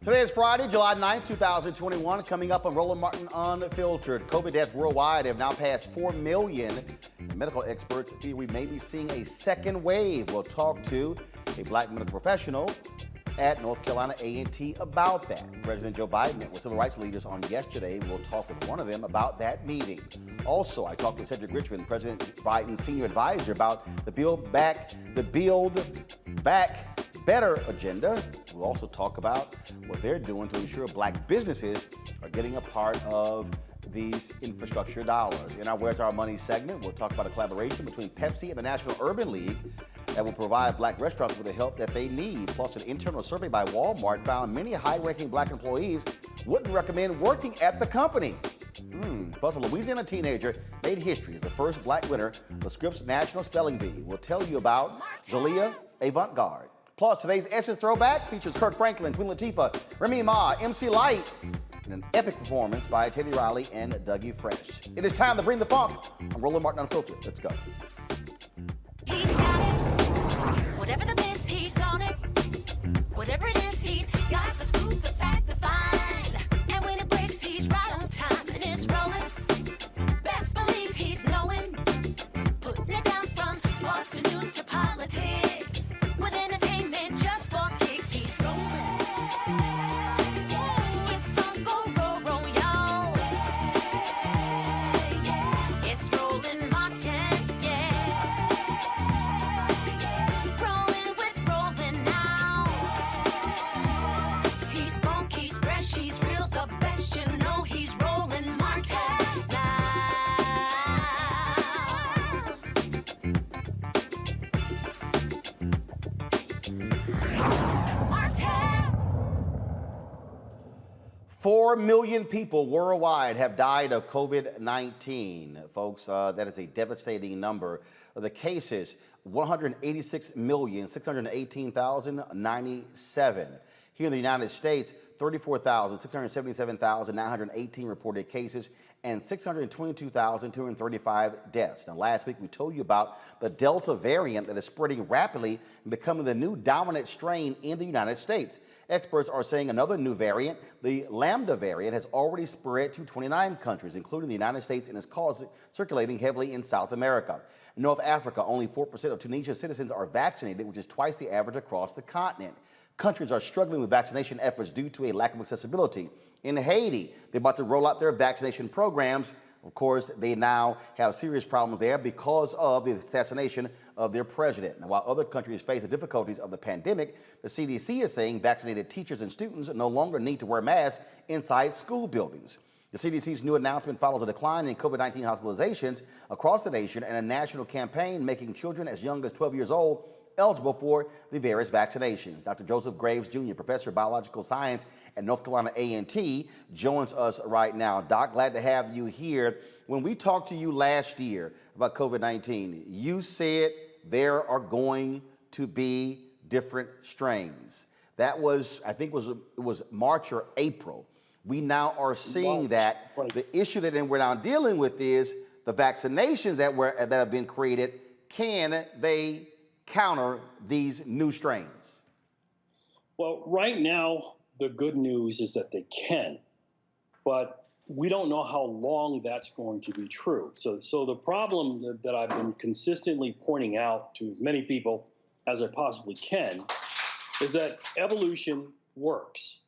Today is Friday, July 9th, 2021. Coming up on Roland Martin Unfiltered. COVID deaths worldwide have now passed 4 million. And medical experts fear we may be seeing a second wave. We'll talk to a black medical professional at North Carolina A&T about that. President Joe Biden met with civil rights leaders on yesterday. We'll talk with one of them about that meeting. Also, I talked with Cedric Richmond, President Biden's senior advisor, about the Build Back Better agenda. We'll also talk about what they're doing to ensure black businesses are getting a part of these infrastructure dollars. In our Where's Our Money segment, we'll talk about a collaboration between Pepsi and the National Urban League that will provide black restaurants with the help that they need. Plus, an internal survey by Walmart found many high-ranking black employees wouldn't recommend working at the company. Plus, a Louisiana teenager made history as the first black winner of the Scripps National Spelling Bee. We'll tell you about Zalia Avant-Garde. Plus, today's Essence Throwbacks features Kirk Franklin, Queen Latifah, Remy Ma, MC Light, and an epic performance by Teddy Riley and Dougie Fresh. It is time to bring the funk on Roland Martin Unfiltered. Let's go. He's got it. Whatever the miss, he's on it. Whatever it is, he's got the scoop, the fact, the find. And when it breaks, he's right on time and it's rolling. Best believe he's knowing. Putting it down from sports to news to politics. With entertainment just for kicks, he's rolling. It's on go, roll, y'all. It's Roland Martin, yeah. 4 million people worldwide have died of COVID-19. Folks, that is a devastating number. The cases, 186,618,097. Here in the United States, 34,677,918 reported cases and 622,235 deaths. Now, last week we told you about the Delta variant that is spreading rapidly and becoming the new dominant strain in the United States. Experts are saying another new variant, the Lambda variant, has already spread to 29 countries, including the United States, and is circulating heavily in South America. In North Africa, only 4% of Tunisia's citizens are vaccinated, which is twice the average across the continent. Countries are struggling with vaccination efforts due to a lack of accessibility. In Haiti, they're about to roll out their vaccination programs. Of course, they now have serious problems there because of the assassination of their president. Now, while other countries face the difficulties of the pandemic, the CDC is saying vaccinated teachers and students no longer need to wear masks inside school buildings. The CDC's new announcement follows a decline in COVID-19 hospitalizations across the nation and a national campaign making children as young as 12 years old eligible for the various vaccinations. Dr. Joseph Graves, Jr., professor of biological science at North Carolina A&T, joins us right now. Doc, glad to have you here. When we talked to you last year about COVID-19, you said there are going to be different strains. That was, I think it was March or April. We now are seeing that. The issue that we're now dealing with is the vaccinations that have been created. Can they counter these new strains? Well, right now, the good news is that they can, but we don't know how long that's going to be true. So the problem that I've been consistently pointing out to as many people as I possibly can is that evolution works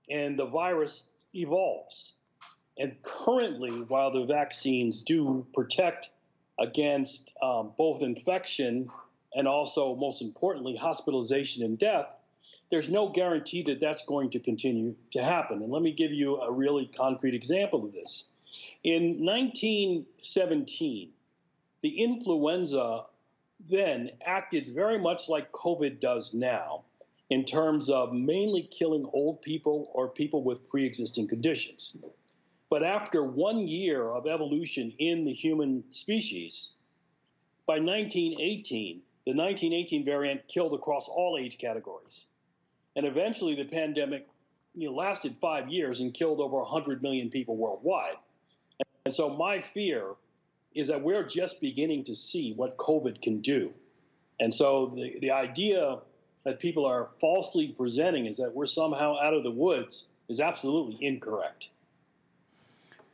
and the virus evolves. And currently, while the vaccines do protect against both infection and also, most importantly, hospitalization and death, there's no guarantee that that's going to continue to happen. And let me give you a really concrete example of this. In 1917, the influenza then acted very much like COVID does now in terms of mainly killing old people or people with pre-existing conditions. But after 1 year of evolution in the human species, by 1918, the 1918 variant killed across all age categories. And eventually the pandemic lasted 5 years and killed over 100 million people worldwide. And so my fear is that we're just beginning to see what COVID can do. And so the idea that people are falsely presenting is that we're somehow out of the woods is absolutely incorrect.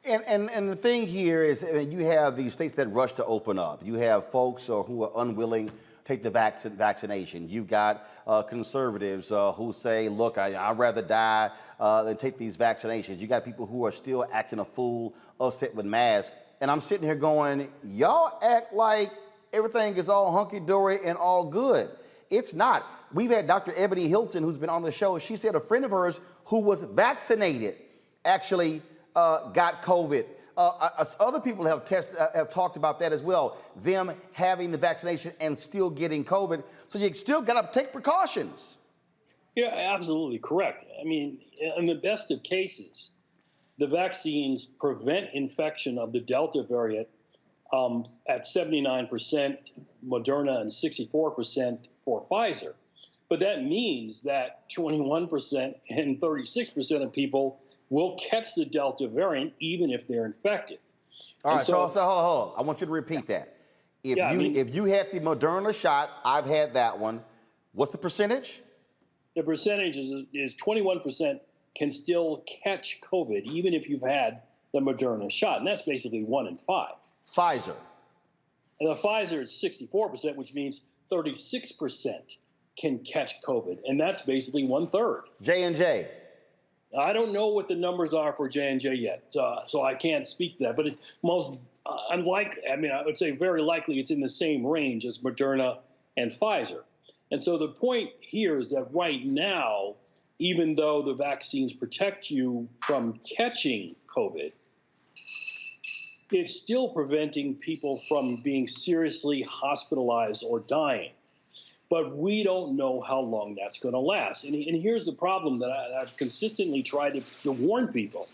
And the thing here is, I mean, you have these states that rush to open up. You have folks who are unwilling to take the vaccination. You've got conservatives who say, look, I'd rather die than take these vaccinations. You got people who are still acting a fool, upset with masks. And I'm sitting here going, y'all act like everything is all hunky-dory and all good. It's not. We've had Dr. Ebony Hilton, who's been on the show. She said a friend of hers who was vaccinated actually got COVID. Other people have talked about that as well, them having the vaccination and still getting COVID. So you still got to take precautions. Yeah, absolutely correct. I mean, in the best of cases, the vaccines prevent infection of the Delta variant at 79% Moderna and 64% for Pfizer. But that means that 21% and 36% of people will catch the Delta variant even if they're infected. All right, so hold on. I want you to repeat that. If you had the Moderna shot, I've had that one. What's the percentage? The percentage is 21% can still catch COVID even if you've had the Moderna shot, and that's basically 1 in 5. Pfizer. And the Pfizer is 64%, which means 36% can catch COVID, and that's basically 1/3. J&J. I don't know what the numbers are for J&J yet, so I can't speak to that. But most unlikely, I mean, I would say very likely it's in the same range as Moderna and Pfizer. And so the point here is that right now, even though the vaccines protect you from catching COVID, it's still preventing people from being seriously hospitalized or dying. but we don't know how long that's going to last. And here's the problem that I've consistently tried to warn people.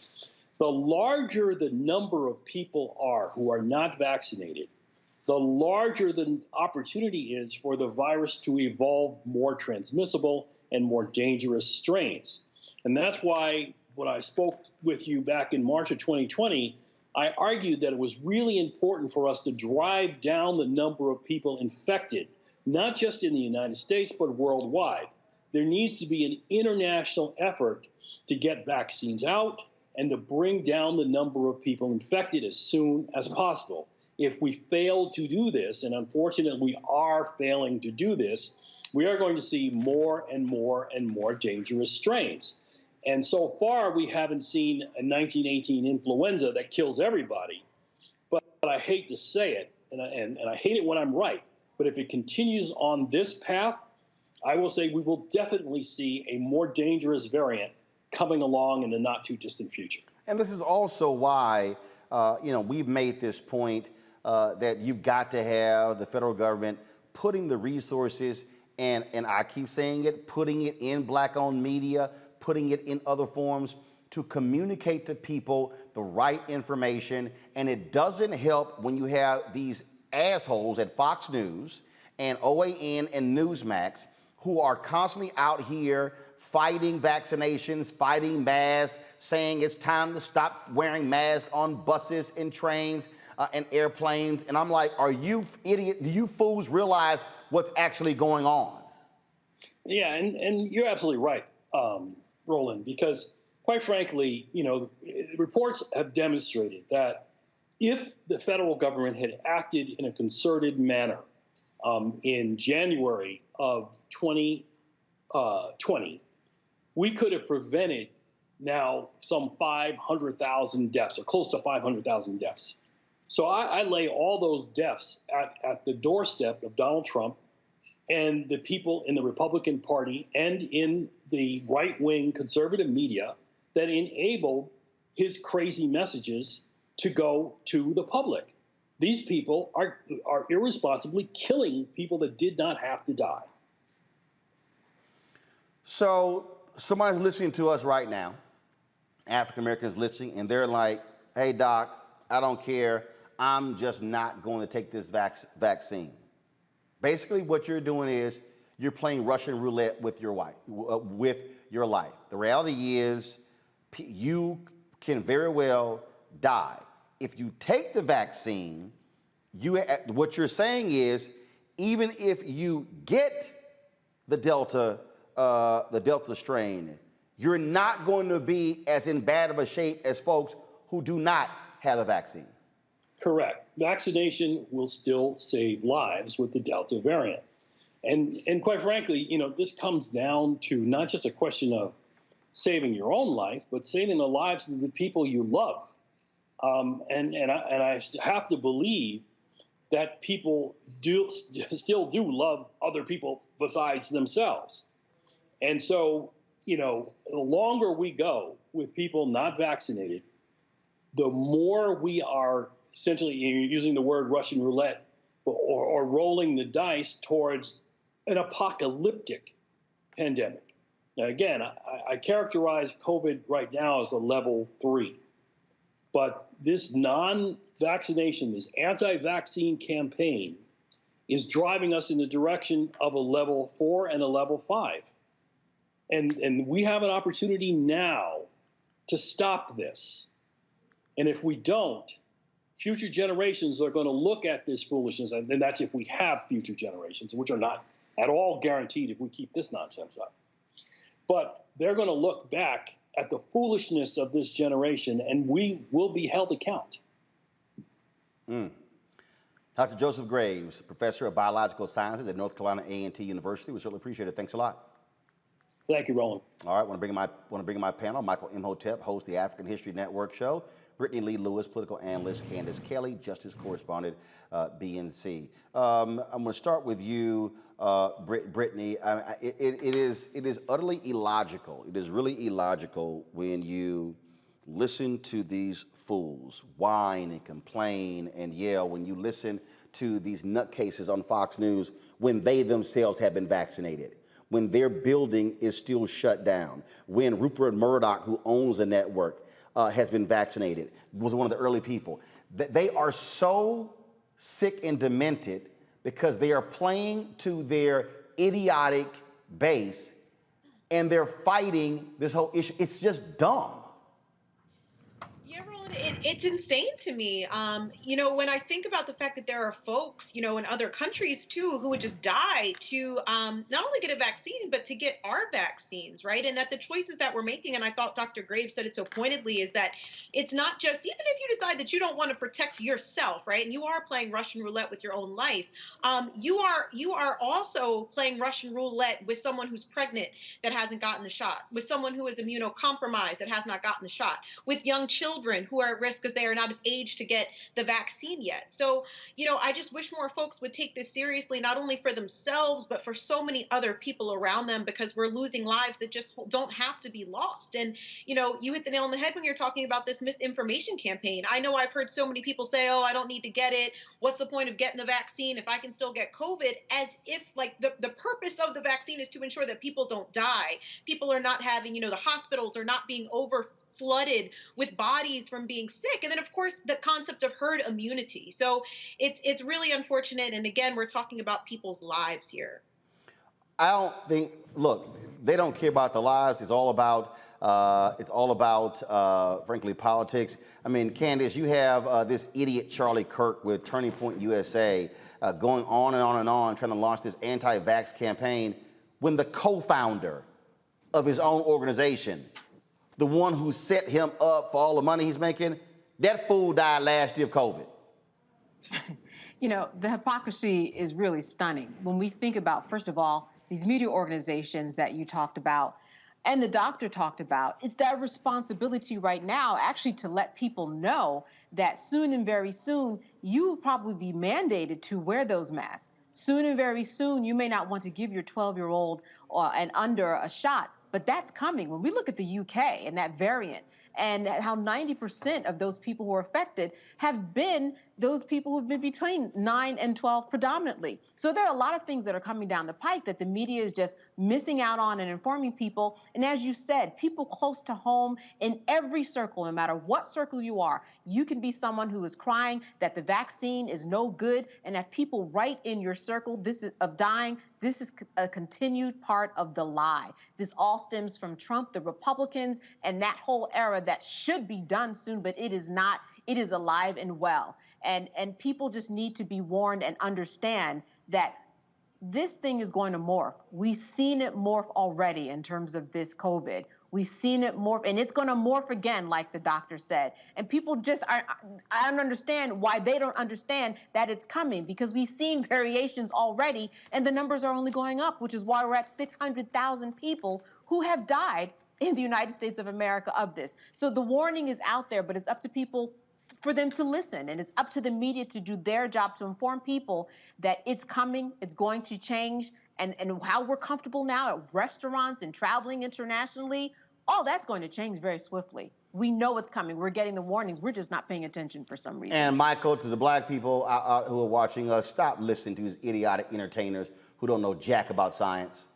The larger the number of people are who are not vaccinated, the larger the opportunity is for the virus to evolve more transmissible and more dangerous strains. And that's why when I spoke with you back in March of 2020, I argued that it was really important for us to drive down the number of people infected, not just in the United States, but worldwide. There needs to be an international effort to get vaccines out and to bring down the number of people infected as soon as possible. If we fail to do this, and unfortunately we are failing to do this, we are going to see more and more and more dangerous strains. And so far, we haven't seen a 1918 influenza that kills everybody. But I hate to say it, and I hate it when I'm right, but if it continues on this path, I will say we will definitely see a more dangerous variant coming along in the not too distant future. And this is also why, we've made this point that you've got to have the federal government putting the resources, and I keep saying it, putting it in Black-owned media, putting it in other forms to communicate to people the right information. And it doesn't help when you have these assholes at Fox News and OAN and Newsmax who are constantly out here fighting vaccinations, fighting masks, saying it's time to stop wearing masks on buses and trains and airplanes. And I'm like, are you idiot? Do you fools realize what's actually going on? Yeah, and you're absolutely right, Roland, because quite frankly, reports have demonstrated that if the federal government had acted in a concerted manner in January of 2020, we could have prevented now some 500,000 deaths, or close to 500,000 deaths. So I lay all those deaths at the doorstep of Donald Trump and the people in the Republican Party and in the right-wing conservative media that enabled his crazy messages to go to the public. These people are irresponsibly killing people that did not have to die. So somebody's listening to us right now, African Americans listening, and they're like, hey, Doc, I don't care. I'm just not going to take this vaccine. Basically, what you're doing is you're playing Russian roulette with your life. The reality is you can very well die. If you take the vaccine, what you're saying is even if you get the Delta strain, you're not going to be as in bad of a shape as folks who do not have the vaccine. Correct. Vaccination will still save lives with the Delta variant. And quite frankly, this comes down to not just a question of saving your own life, but saving the lives of the people you love. And I have to believe that people still do love other people besides themselves. And so, the longer we go with people not vaccinated, the more we are essentially, using the word Russian roulette, or rolling the dice towards an apocalyptic pandemic. Now, again, I characterize COVID right now as a level 3. But this non-vaccination, this anti-vaccine campaign is driving us in the direction of a level 4 and a level 5. And we have an opportunity now to stop this. And if we don't, future generations are going to look at this foolishness, and that's if we have future generations, which are not at all guaranteed if we keep this nonsense up. But they're going to look back at the foolishness of this generation, and we will be held account. Dr. Joseph Graves, professor of biological sciences at North Carolina A&T University. We certainly appreciate it. Thanks a lot. Thank you, Roland. All right, want to bring in my panel. Michael Imhotep, host of the African History Network show. Brittany Lee Lewis, political analyst. Candace Kelly, justice correspondent, BNC. I'm going to start with you, Brittany. It is utterly illogical. It is really illogical when you listen to these fools whine and complain and yell, when you listen to these nutcases on Fox News when they themselves have been vaccinated, when their building is still shut down, when Rupert Murdoch, who owns the network, has been vaccinated, was one of the early people. They are so sick and demented because they are playing to their idiotic base and they're fighting this whole issue. It's just dumb. Yeah, Roland, it's insane to me. When I think about the fact that there are folks, in other countries too, who would just die to not only get a vaccine, but to get our vaccines, right? And that the choices that we're making, and I thought Dr. Graves said it so pointedly, is that it's not just, even if you decide that you don't want to protect yourself, right? And you are playing Russian roulette with your own life, you are also playing Russian roulette with someone who's pregnant that hasn't gotten the shot, with someone who is immunocompromised that has not gotten the shot, with young children who are at risk because they are not of age to get the vaccine yet. So, I just wish more folks would take this seriously, not only for themselves, but for so many other people around them, because we're losing lives that just don't have to be lost. And, you hit the nail on the head when you're talking about this misinformation campaign. I know I've heard so many people say, oh, I don't need to get it. What's the point of getting the vaccine if I can still get COVID? As if the purpose of the vaccine is to ensure that people don't die. People are not having, the hospitals are not being flooded with bodies from being sick. And then, of course, the concept of herd immunity. So it's really unfortunate. And again, we're talking about people's lives here. I don't think, look, they don't care about the lives. It's all about, frankly, politics. I mean, Candace, you have this idiot Charlie Kirk with Turning Point USA going on and on and on, trying to launch this anti-vax campaign when the co-founder of his own organization, the one who set him up for all the money he's making, that fool died last year of COVID. The hypocrisy is really stunning when we think about, first of all, these media organizations that you talked about and the doctor talked about. It's their responsibility right now actually to let people know that soon and very soon, you will probably be mandated to wear those masks. Soon and very soon, you may not want to give your 12-year-old and under a shot. But that's coming. When we look at the UK and that variant and how 90% of those people who are affected have been those people who've been between 9 and 12 predominantly. So there are a lot of things that are coming down the pike that the media is just missing out on and informing people. And as you said, people close to home in every circle, no matter what circle you are, you can be someone who is crying that the vaccine is no good. And if people right in your circle this is a continued part of the lie. This all stems from Trump, the Republicans, and that whole era that should be done soon, but it is not. It is alive and well. And people just need to be warned and understand that this thing is going to morph. We've seen it morph already in terms of this COVID. We've seen it morph, and it's going to morph again, like the doctor said. And people just I don't understand why they don't understand that it's coming, because we've seen variations already, and the numbers are only going up, which is why we're at 600,000 people who have died in the United States of America of this. So the warning is out there, but it's up to people for them to listen, and it's up to the media to do their job to inform people that it's coming, it's going to change, and how we're comfortable now at restaurants and traveling internationally, all that's going to change very swiftly. We know it's coming. We're getting the warnings. We're just not paying attention for some reason. And Michael, to the black people who are watching us, stop listening to these idiotic entertainers who don't know jack about science.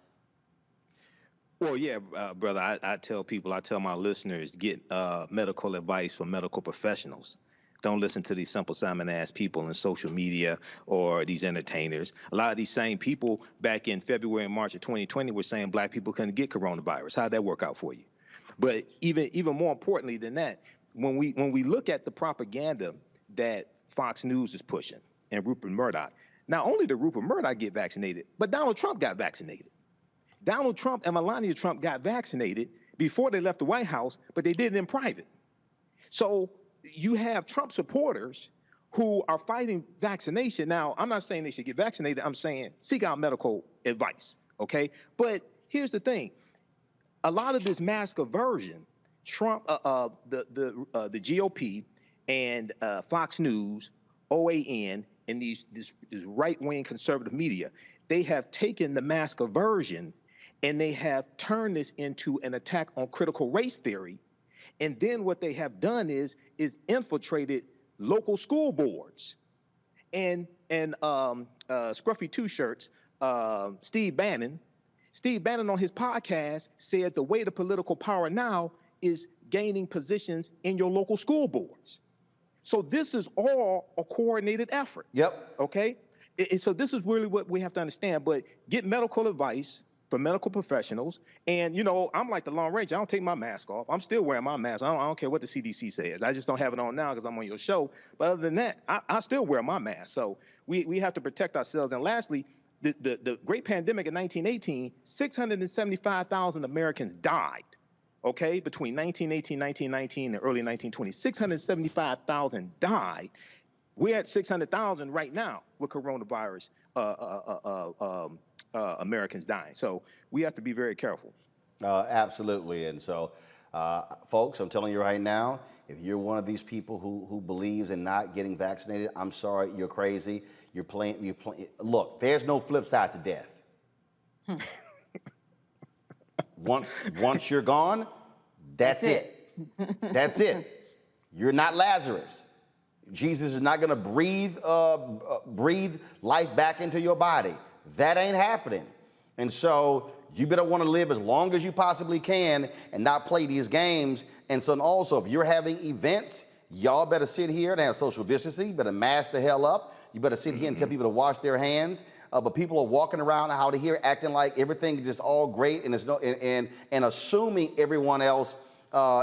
Well, yeah, brother, I tell my listeners, get medical advice from medical professionals. Don't listen to these simple Simon-ass people in social media or these entertainers. A lot of these same people back in February and March of 2020 were saying black people couldn't get coronavirus. How'd that work out for you? But even more importantly than that, when we look at the propaganda that Fox News is pushing and Rupert Murdoch, not only did Rupert Murdoch get vaccinated, but Donald Trump got vaccinated. Donald Trump and Melania Trump got vaccinated before they left the White House, but they did it in private. So you have Trump supporters who are fighting vaccination. Now, I'm not saying they should get vaccinated. I'm saying seek out medical advice, okay? But here's the thing. A lot of this mask aversion, Trump, the GOP and Fox News, OAN, and this right-wing conservative media, they have taken the mask aversion and they have turned this into an attack on critical race theory. And then what they have done is infiltrated local school boards and Scruffy Two Shirts, Steve Bannon on his podcast said the way to political power now is gaining positions in your local school boards. So this is all a coordinated effort. Yep. Okay. So this is really what we have to understand. But get medical advice from medical professionals. And, you know, I'm like the Lone Ranger. I don't take my mask off. I'm still wearing my mask. I don't care what the CDC says. I just don't have it on now because I'm on your show. But other than that, I still wear my mask. So we have to protect ourselves. And lastly, the great pandemic in 1918, 675,000 Americans died. Okay, between 1918, 1919, and early 1920, 675,000 died. We're at 600,000 right now with coronavirus Americans dying. So we have to be very careful. Absolutely. And so, folks, I'm telling you right now, if you're one of these people who believes in not getting vaccinated, I'm sorry, you're crazy. You're playing. Look, there's no flip side to death. Once you're gone, that's it. That's it. You're not Lazarus. Jesus is not going to breathe life back into your body. That ain't happening. And so you better want to live as long as you possibly can and not play these games. And so also, if you're having events, y'all better sit here and have social distancing. You better mask the hell up. You better sit here and tell people to wash their hands. But people are walking around out here acting like everything is just all great and it's no and assuming everyone else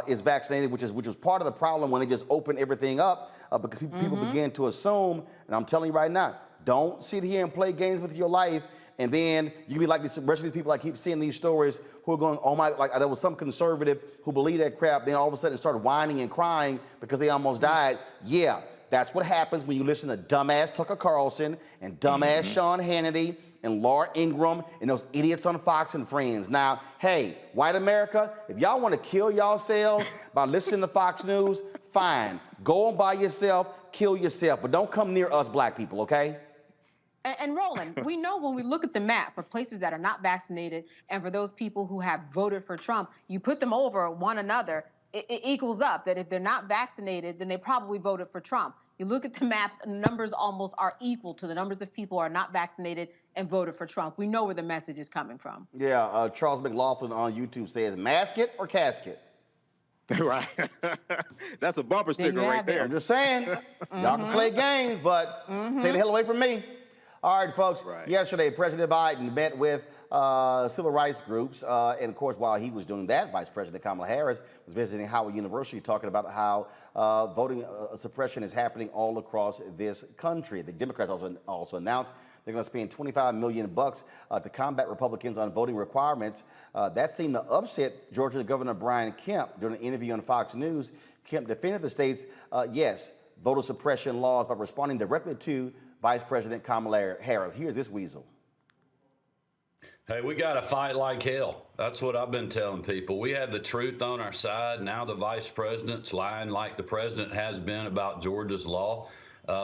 is vaccinated, which was part of the problem when they just opened everything up because people began to assume. And I'm telling you right now, don't sit here and play games with your life. And then you be like the rest of these people. I keep seeing these stories who are going, oh my, like there was some conservative who believed that crap. Then all of a sudden started whining and crying because they almost died. Yeah, that's what happens when you listen to dumbass Tucker Carlson and dumbass Sean Hannity and Laura Ingraham and those idiots on Fox and Friends. Now, hey, white America, if y'all want to kill yourselves by listening to Fox News, fine. Go on by yourself, kill yourself, but don't come near us black people, okay? And Roland, we know when we look at the map for places that are not vaccinated and for those people who have voted for Trump, you put them over one another, it equals up that if they're not vaccinated, then they probably voted for Trump. You look at the map, the numbers almost are equal to the numbers of people who are not vaccinated and voted for Trump. We know where the message is coming from. Yeah, Charles McLaughlin on YouTube says, mask it or casket? Right. That's a bumper sticker right there. I'm just saying, y'all can play games, but stay the hell away from me. All right, folks. Right. Yesterday, President Biden met with civil rights groups. And, of course, while he was doing that, Vice President Kamala Harris was visiting Howard University talking about how voting suppression is happening all across this country. The Democrats also announced they're going to spend $25 million to combat Republicans on voting requirements. That seemed to upset Georgia Governor Brian Kemp. During an interview on Fox News, Kemp defended the state's, voter suppression laws by responding directly to Vice President Kamala Harris. Here's this weasel. Hey, we got to fight like hell. That's what I've been telling people. We have the truth on our side. Now the vice president's lying like the president has been about Georgia's law.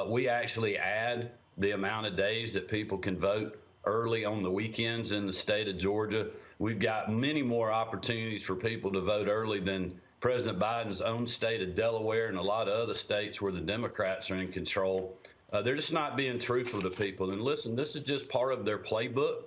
We actually add the amount of days that people can vote early on the weekends in the state of Georgia. We've got many more opportunities for people to vote early than President Biden's own state of Delaware and a lot of other states where the Democrats are in control. They're just not being truthful to people. And listen, this is just part of their playbook.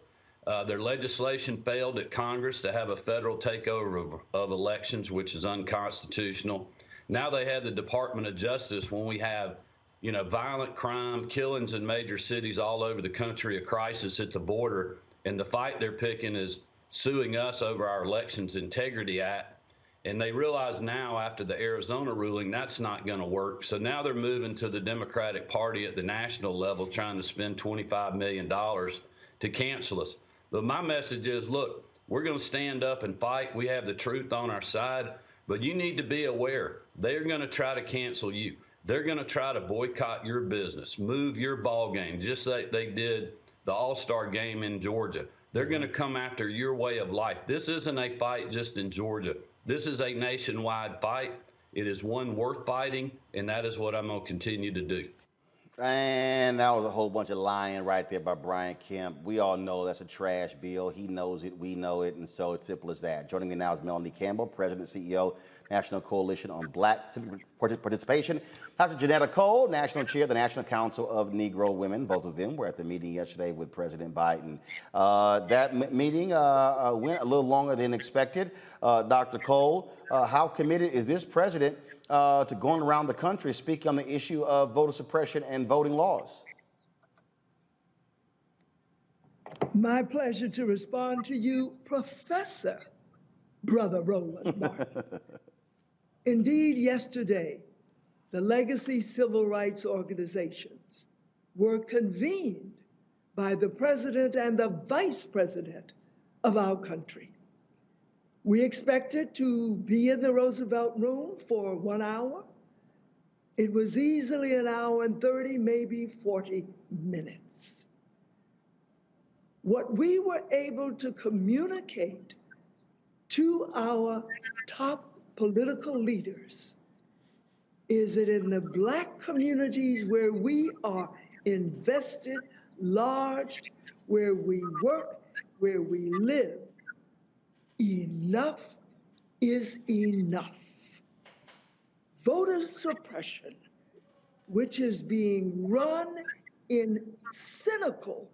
Their legislation failed at Congress to have a federal takeover of elections, which is unconstitutional. Now they have the Department of Justice when we have, violent crime, killings in major cities all over the country, a crisis at the border. And the fight they're picking is suing us over our Elections Integrity Act. And they realize now after the Arizona ruling, that's not going to work. So now they're moving to the Democratic Party at the national level, trying to spend $25 million to cancel us. But my message is, look, we're going to stand up and fight. We have the truth on our side, but you need to be aware. They're going to try to cancel you. They're going to try to boycott your business, move your ball game, just like they did the All-Star game in Georgia. They're going to come after your way of life. This isn't a fight just in Georgia. This is a nationwide fight. It is one worth fighting, and that is what I'm going to continue to do. And that was a whole bunch of lying right there by Brian Kemp. We all know that's a trash bill. He knows it. We know it. And so it's simple as that. Joining me now is Melanie Campbell, President, CEO, National Coalition on Black participation. Dr. Janetta Cole, National Chair of the National Council of Negro Women. Both of them were at the meeting yesterday with President Biden. That meeting went a little longer than expected. Dr. Cole, how committed is this president to going around the country speaking on the issue of voter suppression and voting laws? My pleasure to respond to you, Professor Brother Roland Martin. Indeed, yesterday, the legacy civil rights organizations were convened by the president and the vice president of our country. We expected to be in the Roosevelt Room for 1 hour. It was easily an hour and 30, maybe 40 minutes. What we were able to communicate to our top political leaders is that in the Black communities where we are invested large, where we work, where we live, enough is enough. Voter suppression, which is being run in cynical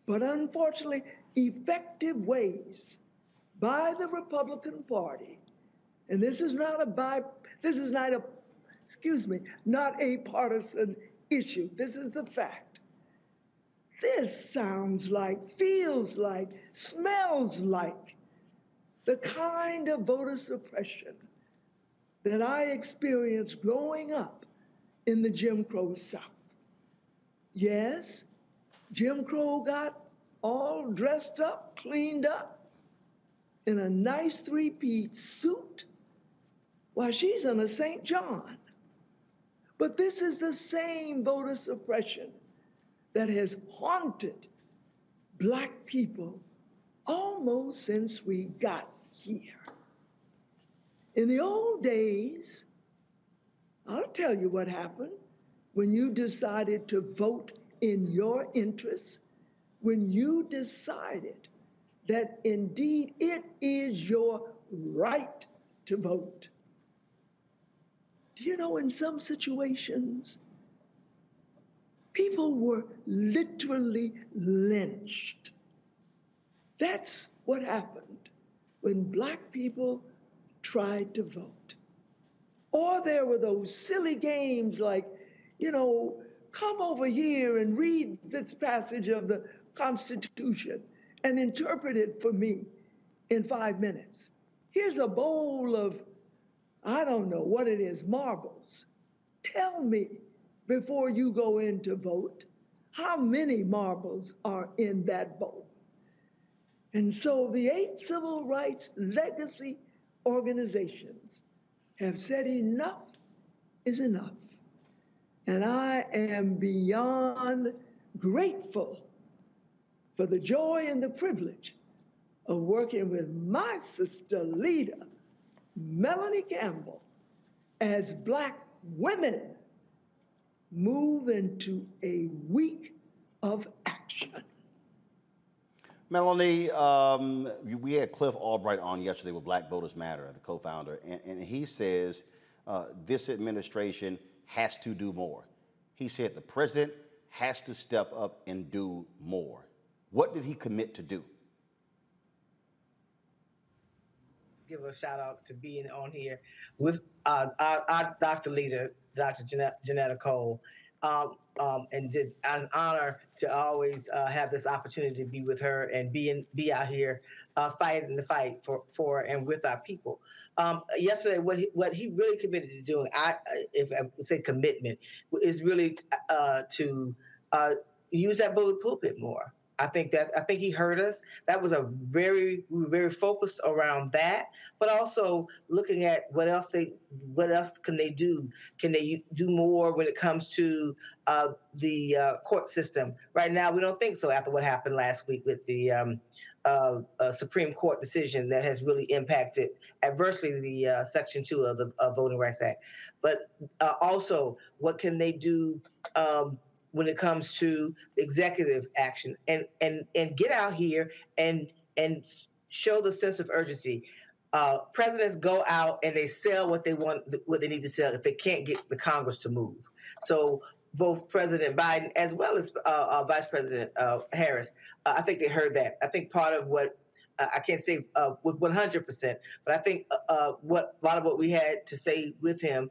but unfortunately effective ways by the Republican Party, and this is not a partisan issue. This is the fact. This sounds like, feels like, smells like the kind of voter suppression that I experienced growing up in the Jim Crow South. Yes, Jim Crow got all dressed up, cleaned up, in a nice three-piece suit while she's in a St. John. But this is the same voter suppression that has haunted Black people almost since we got here. In the old days, I'll tell you what happened when you decided to vote in your interests, when you decided that indeed it is your right to vote. Do you know, in some situations, people were literally lynched. That's what happened when Black people tried to vote. Or there were those silly games like, come over here and read this passage of the Constitution and interpret it for me in 5 minutes. Here's a bowl of, I don't know what it is, marbles. Tell me before you go in to vote, how many marbles are in that bowl? And so the 8 civil rights legacy organizations have said enough is enough. And I am beyond grateful for the joy and the privilege of working with my sister leader, Melanie Campbell, as Black women move into a week of action. Melanie, we had Cliff Albright on yesterday with Black Voters Matter, the co-founder, and he says this administration has to do more. He said the president has to step up and do more. What did he commit to do? Give a shout out to being on here with our Dr. Leader, Dr. Janetta Cole. And it's an honor to always have this opportunity to be with her and be out here fighting the fight for and with our people. Yesterday, what he really committed to doing, if I say commitment, is really to use that bully pulpit more. I think he heard us. That was we were very focused around that, but also looking at what else can they do? Can they do more when it comes to the court system? Right now, we don't think so after what happened last week with the Supreme Court decision that has really impacted adversely the Section 2 of the Voting Rights Act. But also, what can they do when it comes to executive action and get out here and show the sense of urgency. presidents go out and they sell what they want, what they need to sell if they can't get the Congress to move. So both President Biden as well as Vice President Harris, I think they heard that. I think part of what I can't say with 100%, but I think what a lot of what we had to say with him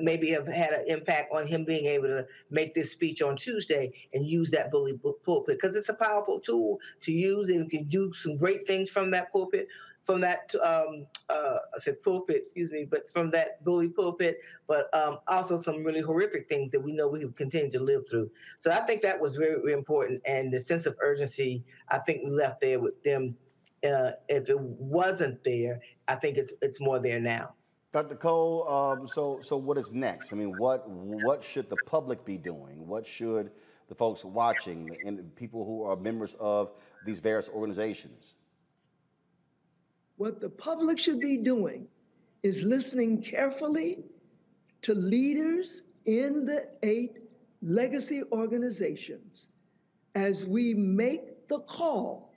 maybe have had an impact on him being able to make this speech on Tuesday and use that bully pulpit, because it's a powerful tool to use, and you can do some great things from that pulpit, from that I said pulpit, excuse me, but from that bully pulpit, but also some really horrific things that we know we continue to live through. So I think that was very, very important, and the sense of urgency I think we left there with them. If it wasn't there, I think it's more there now. Dr. Cole, so what is next? I mean, what should the public be doing? What should the folks watching and the people who are members of these various organizations? What the public should be doing is listening carefully to leaders in the 8 legacy organizations as we make the call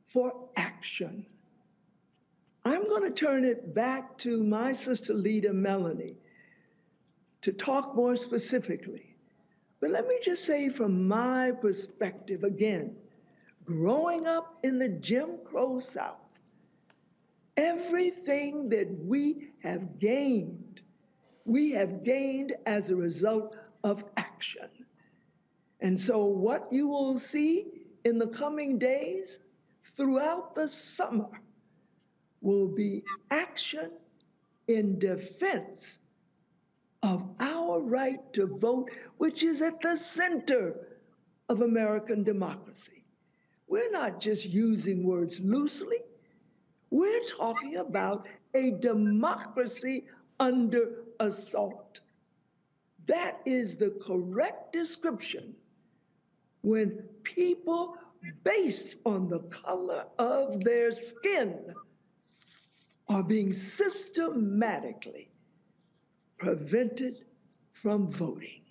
for action. I'm going to turn it back to my sister leader, Melanie, to talk more specifically. But let me just say from my perspective, again, growing up in the Jim Crow South, everything that we have gained as a result of action. And so what you will see in the coming days throughout the summer will be action in defense of our right to vote, which is at the center of American democracy. We're not just using words loosely. We're talking about a democracy under assault. That is the correct description when people, based on the color of their skin, are being systematically prevented from voting.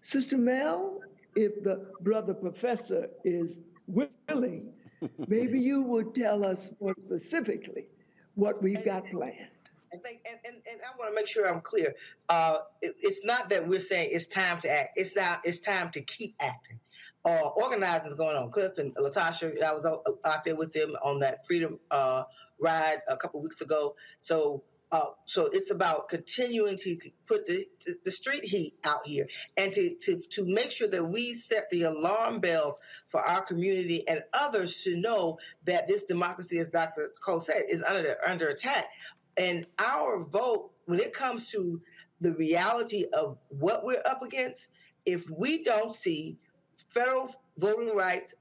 Sister Mel, if the brother professor is willing, maybe you would tell us more specifically what we've got planned. And I want to make sure I'm clear. It's not that we're saying it's time to act. It's time to keep acting. Organizing is going on. Cliff and Latasha, I was out there with them on that freedom ride a couple weeks ago. So it's about continuing to put the street heat out here and to make sure that we set the alarm bells for our community and others to know that this democracy, as Dr. Cole said, is under attack. And our vote, when it comes to the reality of what we're up against, if we don't see federal voting rights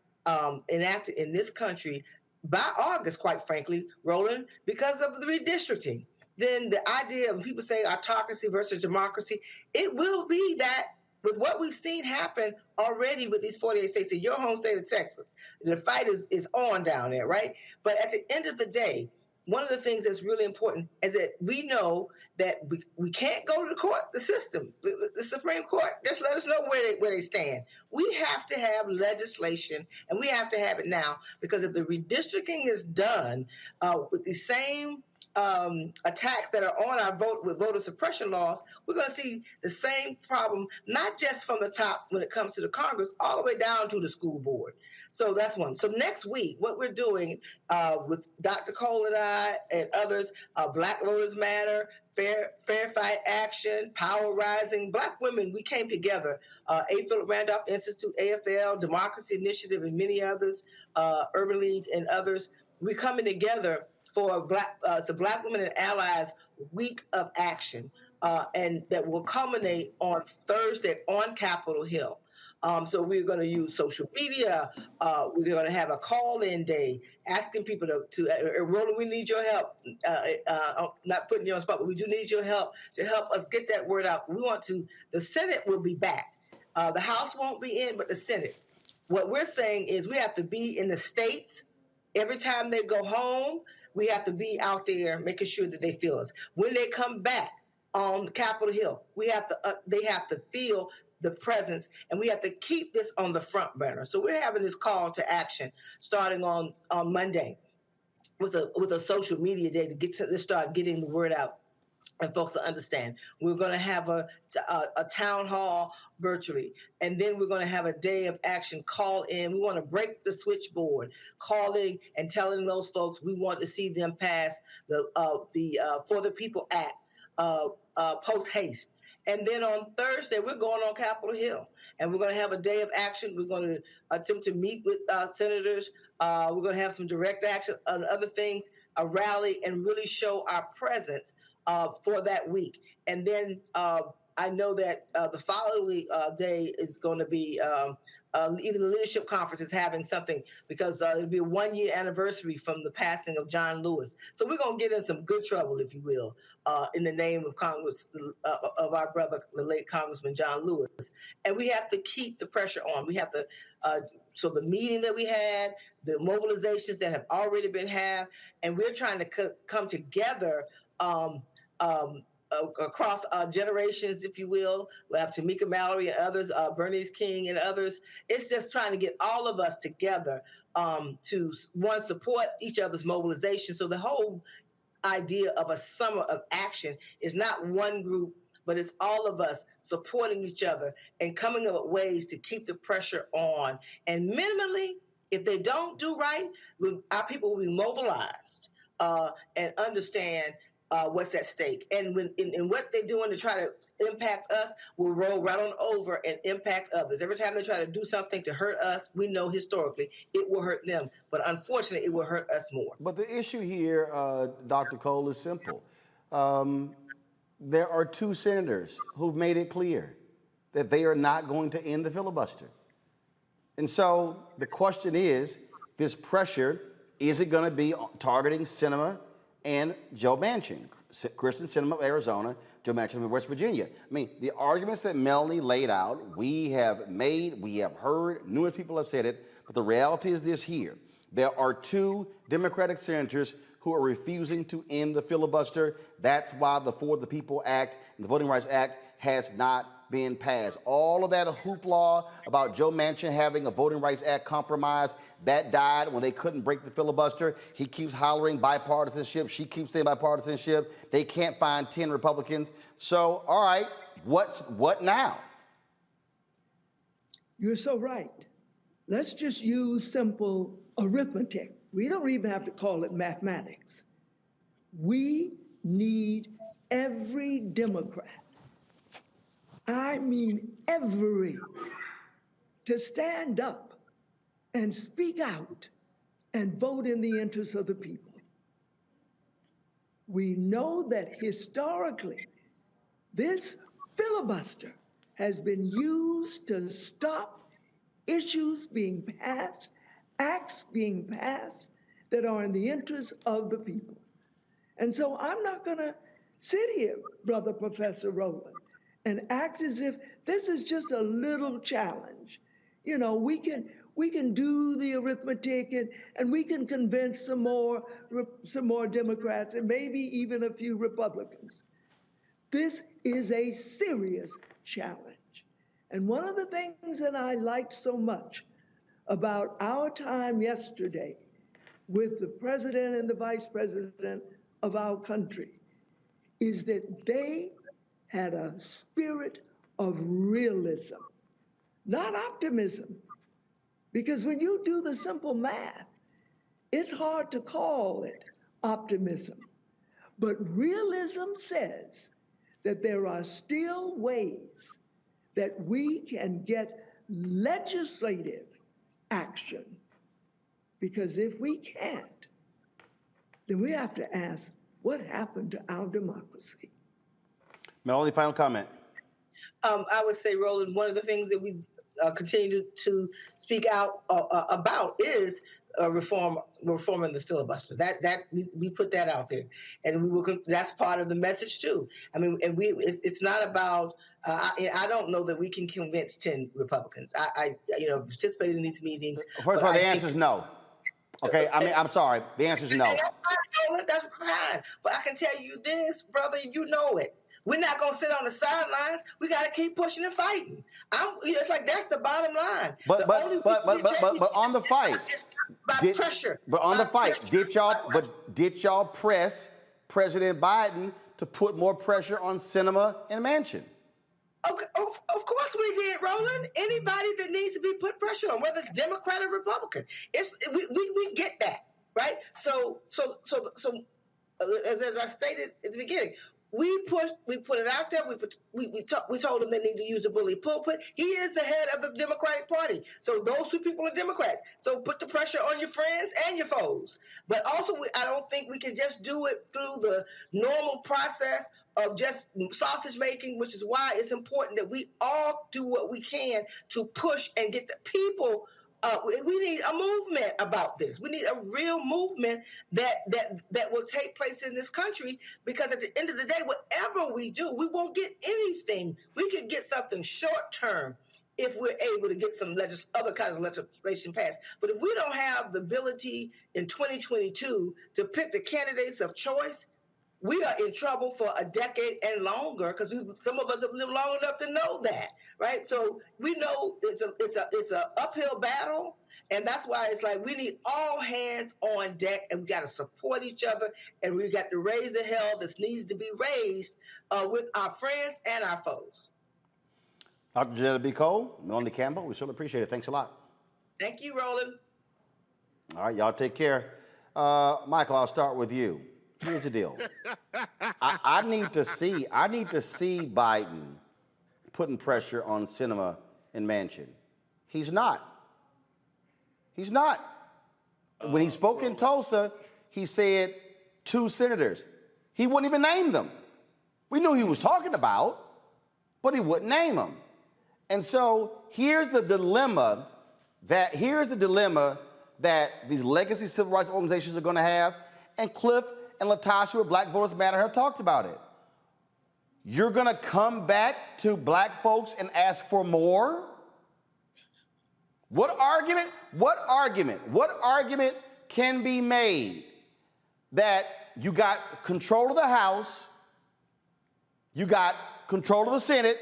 enacted in this country by August, quite frankly, Roland, because of the redistricting, then the idea of people saying autocracy versus democracy, it will be that with what we've seen happen already with these 48 states, in your home state of Texas, the fight is on down there, right? But at the end of the day, one of the things that's really important is that we know that we can't go to the court, the system, the Supreme Court. Just let us know where they stand. We have to have legislation, and we have to have it now, because if the redistricting is done with the same attacks that are on our vote with voter suppression laws, we're going to see the same problem, not just from the top when it comes to the Congress, all the way down to the school board. So that's one. So next week, what we're doing with Dr. Cole and I and others, Black Voters Matter, Fair Fight Action, Power Rising, Black women, we came together, A. Philip Randolph Institute, AFL, Democracy Initiative, and many others, Urban League and others. We're coming together for the Black Women and Allies Week of Action, and that will culminate on Thursday on Capitol Hill. So we're going to use social media. We're going to have a call-in day, asking people to Roland, we need your help. Not putting you on the spot, but we do need your help to help us get that word out. The Senate will be back. The House won't be in, but the Senate. What we're saying is we have to be in the states. Every time they go home, we have to be out there making sure that they feel us. When they come back on Capitol Hill, they have to feel the presence, and we have to keep this on the front burner. So we're having this call to action starting on Monday. with a social media day to start getting the word out. And folks will understand. We're going to have a town hall virtually, and then we're going to have a day of action. Call in. We want to break the switchboard, calling and telling those folks we want to see them pass the For the People Act post haste. And then on Thursday, we're going on Capitol Hill, and we're going to have a day of action. We're going to attempt to meet with senators. We're going to have some direct action on other things, a rally, and really show our presence for that week. And then I know that the following day is going to be either the leadership conference is having something, because it'll be a 1-year anniversary from the passing of John Lewis. So we're going to get in some good trouble, if you will, in the name of Congress, of our brother, the late Congressman John Lewis. And we have to keep the pressure on. We have to, so the meeting that we had, the mobilizations that have already been had, and we're trying to come together across generations, if you will. We have Tamika Mallory and others, Bernice King and others. It's just trying to get all of us together to, one, support each other's mobilization. So the whole idea of a summer of action is not one group, but it's all of us supporting each other and coming up with ways to keep the pressure on. And minimally, if they don't do right, our people will be mobilized and understand what's at stake. And when in what they're doing to try to impact us will roll right on over and impact others. Every time they try to do something to hurt us, we know historically it will hurt them. But unfortunately, it will hurt us more. But the issue here, Dr. Cole, is simple. There are 2 senators who've made it clear that they are not going to end the filibuster. And so the question is, this pressure, is it going to be targeting Sinema and Joe Manchin, Kristen Sinema of Arizona, Joe Manchin of West Virginia? I mean, the arguments that Melanie laid out, we have made, we have heard, numerous people have said it, but the reality is this here. There are 2 Democratic senators who are refusing to end the filibuster. That's why the For the People Act and the Voting Rights Act has not been passed. All of that hoopla about Joe Manchin having a Voting Rights Act compromise, that died when they couldn't break the filibuster. He keeps hollering bipartisanship. She keeps saying bipartisanship. They can't find 10 Republicans. So, all right, what now? You're so right. Let's just use simple arithmetic. We don't even have to call it mathematics. We need every Democrat, I mean every, to stand up and speak out and vote in the interests of the people. We know that historically, this filibuster has been used to stop issues being passed, acts being passed that are in the interest of the people. And so I'm not going to sit here, Brother Professor Roland, and act as if this is just a little challenge. You know, we can do the arithmetic and we can convince some more Democrats and maybe even a few Republicans. This is a serious challenge. And one of the things that I liked so much about our time yesterday with the president and the vice president of our country is that they had a spirit of realism, not optimism. Because when you do the simple math, it's hard to call it optimism. But realism says that there are still ways that we can get legislative action. Because if we can't, then we have to ask, what happened to our democracy? Melanie, final comment. I would say, Roland, one of the things that we continue to speak out about is reforming the filibuster. That we put that out there, and we will. That's part of the message too. I mean, and it's not about. I don't know that we can convince 10 Republicans. I participated in these meetings. First of all, the answer is no. Okay, I mean, I'm sorry. The answer is no. That's fine. But I can tell you this, brother, you know it. We're not going to sit on the sidelines. We got to keep pushing and fighting. It's like that's the bottom line. But on the fight. by pressure. But on by the fight, pressure, did y'all press President Biden to put more pressure on Sinema and Manchin? Okay, of course we did, Roland. Anybody that needs to be put pressure on, whether it's Democrat or Republican, we get that, right? So as I stated at the beginning, we put it out there. We told them they need to use the bully pulpit. He is the head of the Democratic Party. So those two people are Democrats. So put the pressure on your friends and your foes. But also, I don't think we can just do it through the normal process of just sausage making, which is why it's important that we all do what we can to push and get the people. We need a movement about this. We need a real movement that will take place in this country, because at the end of the day, whatever we do, we won't get anything. We could get something short term if we're able to get some other kinds of legislation passed. But if we don't have the ability in 2022 to pick the candidates of choice, we are in trouble for a decade and longer, because some of us have lived long enough to know that, right? So we know it's a uphill battle, and that's why it's like we need all hands on deck, and we got to support each other, and we got to raise the hell that needs to be raised with our friends and our foes. Dr. Janetta B. Cole, Melanie Campbell, we certainly appreciate it. Thanks a lot. Thank you, Roland. All right, y'all take care. Michael, I'll start with you. Here's the deal. I need to see Biden putting pressure on Sinema and Manchin. He's not. When he spoke in Tulsa, he said 2 senators. He wouldn't even name them. We knew he was talking about, but he wouldn't name them. And so here's the dilemma that these legacy civil rights organizations are going to have, and Cliff and Latasha with Black Voters Matter have talked about it. You're going to come back to black folks and ask for more? What argument can be made that you got control of the House, you got control of the Senate,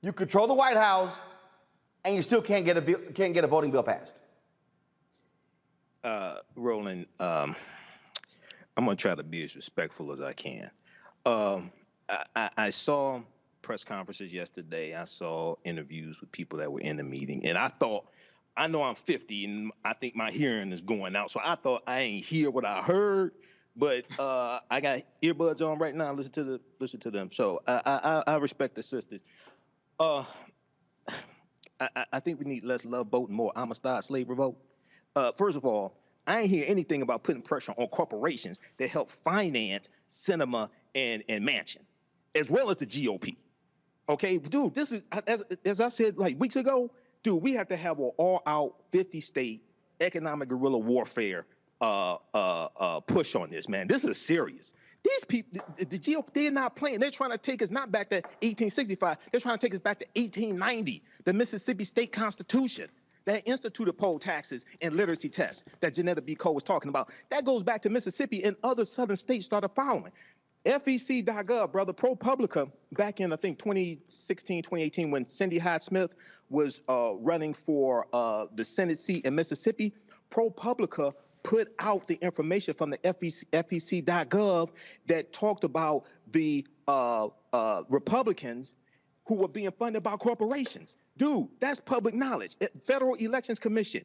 you control the White House, and you still can't get a voting bill passed? Roland, I'm going to try to be as respectful as I can. I saw press conferences yesterday. I saw interviews with people that were in the meeting. And I know I'm 50 and I think my hearing is going out. So I thought I ain't hear what I heard, but I got earbuds on right now. Listen to them. So I respect the sisters. I think we need less love vote and more Amistad slave revolt. First of all, I ain't hear anything about putting pressure on corporations that help finance Sinema and Manchin, as well as the GOP. Okay, dude, this is, as I said like weeks ago, dude, we have to have an all-out 50-state economic guerrilla warfare push on this, man. This is serious. These people, the GOP, they're not playing. They're trying to take us not back to 1865. They're trying to take us back to 1890, the Mississippi State Constitution that instituted poll taxes and literacy tests that Janetta B. Cole was talking about. That goes back to Mississippi, and other southern states started following. FEC.gov, brother, ProPublica, back in, I think, 2016, 2018, when Cindy Hyde-Smith was running for the Senate seat in Mississippi, ProPublica put out the information from the FEC.gov that talked about the Republicans who were being funded by corporations. Dude, that's public knowledge. Federal Elections Commission.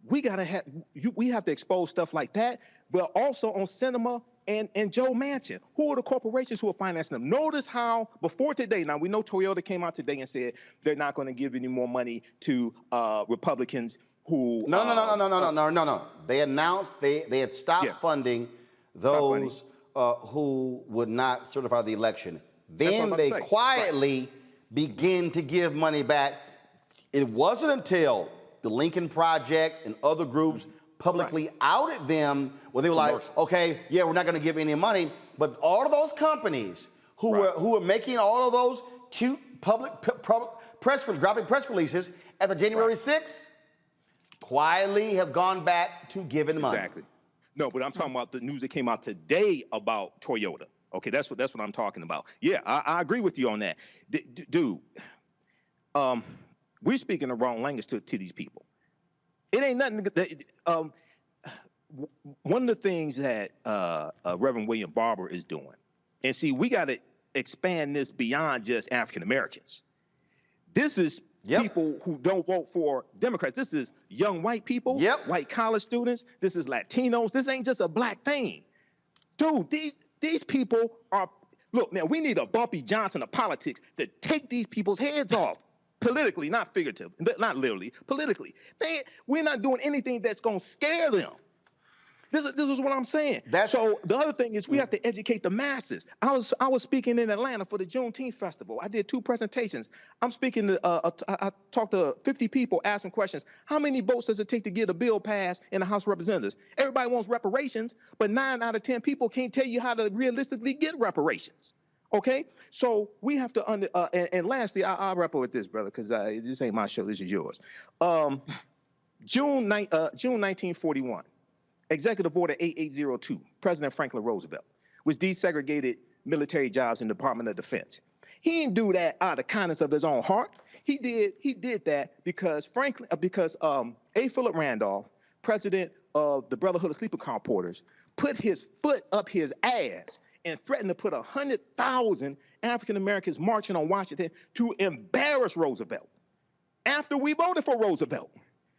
We have to expose stuff like that, but also on Sinema and Joe Manchin. Who are the corporations who are financing them? Notice how before today, now we know Toyota came out today and said they're not going to give any more money to Republicans who. No. They announced they had stopped funding those who would not certify the election. Then they quietly begin to give money back. It wasn't until the Lincoln Project and other groups publicly outed them when they were like, okay, yeah, we're not going to give any money. But all of those companies who were making all of those cute public dropping press releases after January 6th quietly have gone back to giving money. Exactly. No, but I'm talking about the news that came out today about Toyota. Okay, that's what I'm talking about. Yeah, I agree with you on that. Dude, we're speaking the wrong language to these people. It ain't nothing. One of the things that Reverend William Barber is doing, and see, we got to expand this beyond just African Americans. This is people who don't vote for Democrats. This is young white people, white college students. This is Latinos. This ain't just a black thing. Dude, these people are, look, man, we need a Bumpy Johnson of politics to take these people's heads off. Politically, not figurative, not literally, politically. We're not doing anything that's going to scare them. This is what I'm saying. So the other thing is we have to educate the masses. I was speaking in Atlanta for the Juneteenth Festival. I did 2 presentations. I'm speaking to, I talked to 50 people, asked them questions. How many votes does it take to get a bill passed in the House of Representatives? Everybody wants reparations, but 9 out of 10 people can't tell you how to realistically get reparations. Okay, so we have to and lastly, I'll wrap up with this, brother, because this ain't my show. This is yours. June 1941, Executive Order 8802, President Franklin Roosevelt, which desegregated military jobs in the Department of Defense. He didn't do that out of the kindness of his own heart. He did that because A. Philip Randolph, president of the Brotherhood of Sleeping Car Porters, put his foot up his ass and threatened to put 100,000 African Americans marching on Washington to embarrass Roosevelt after we voted for Roosevelt.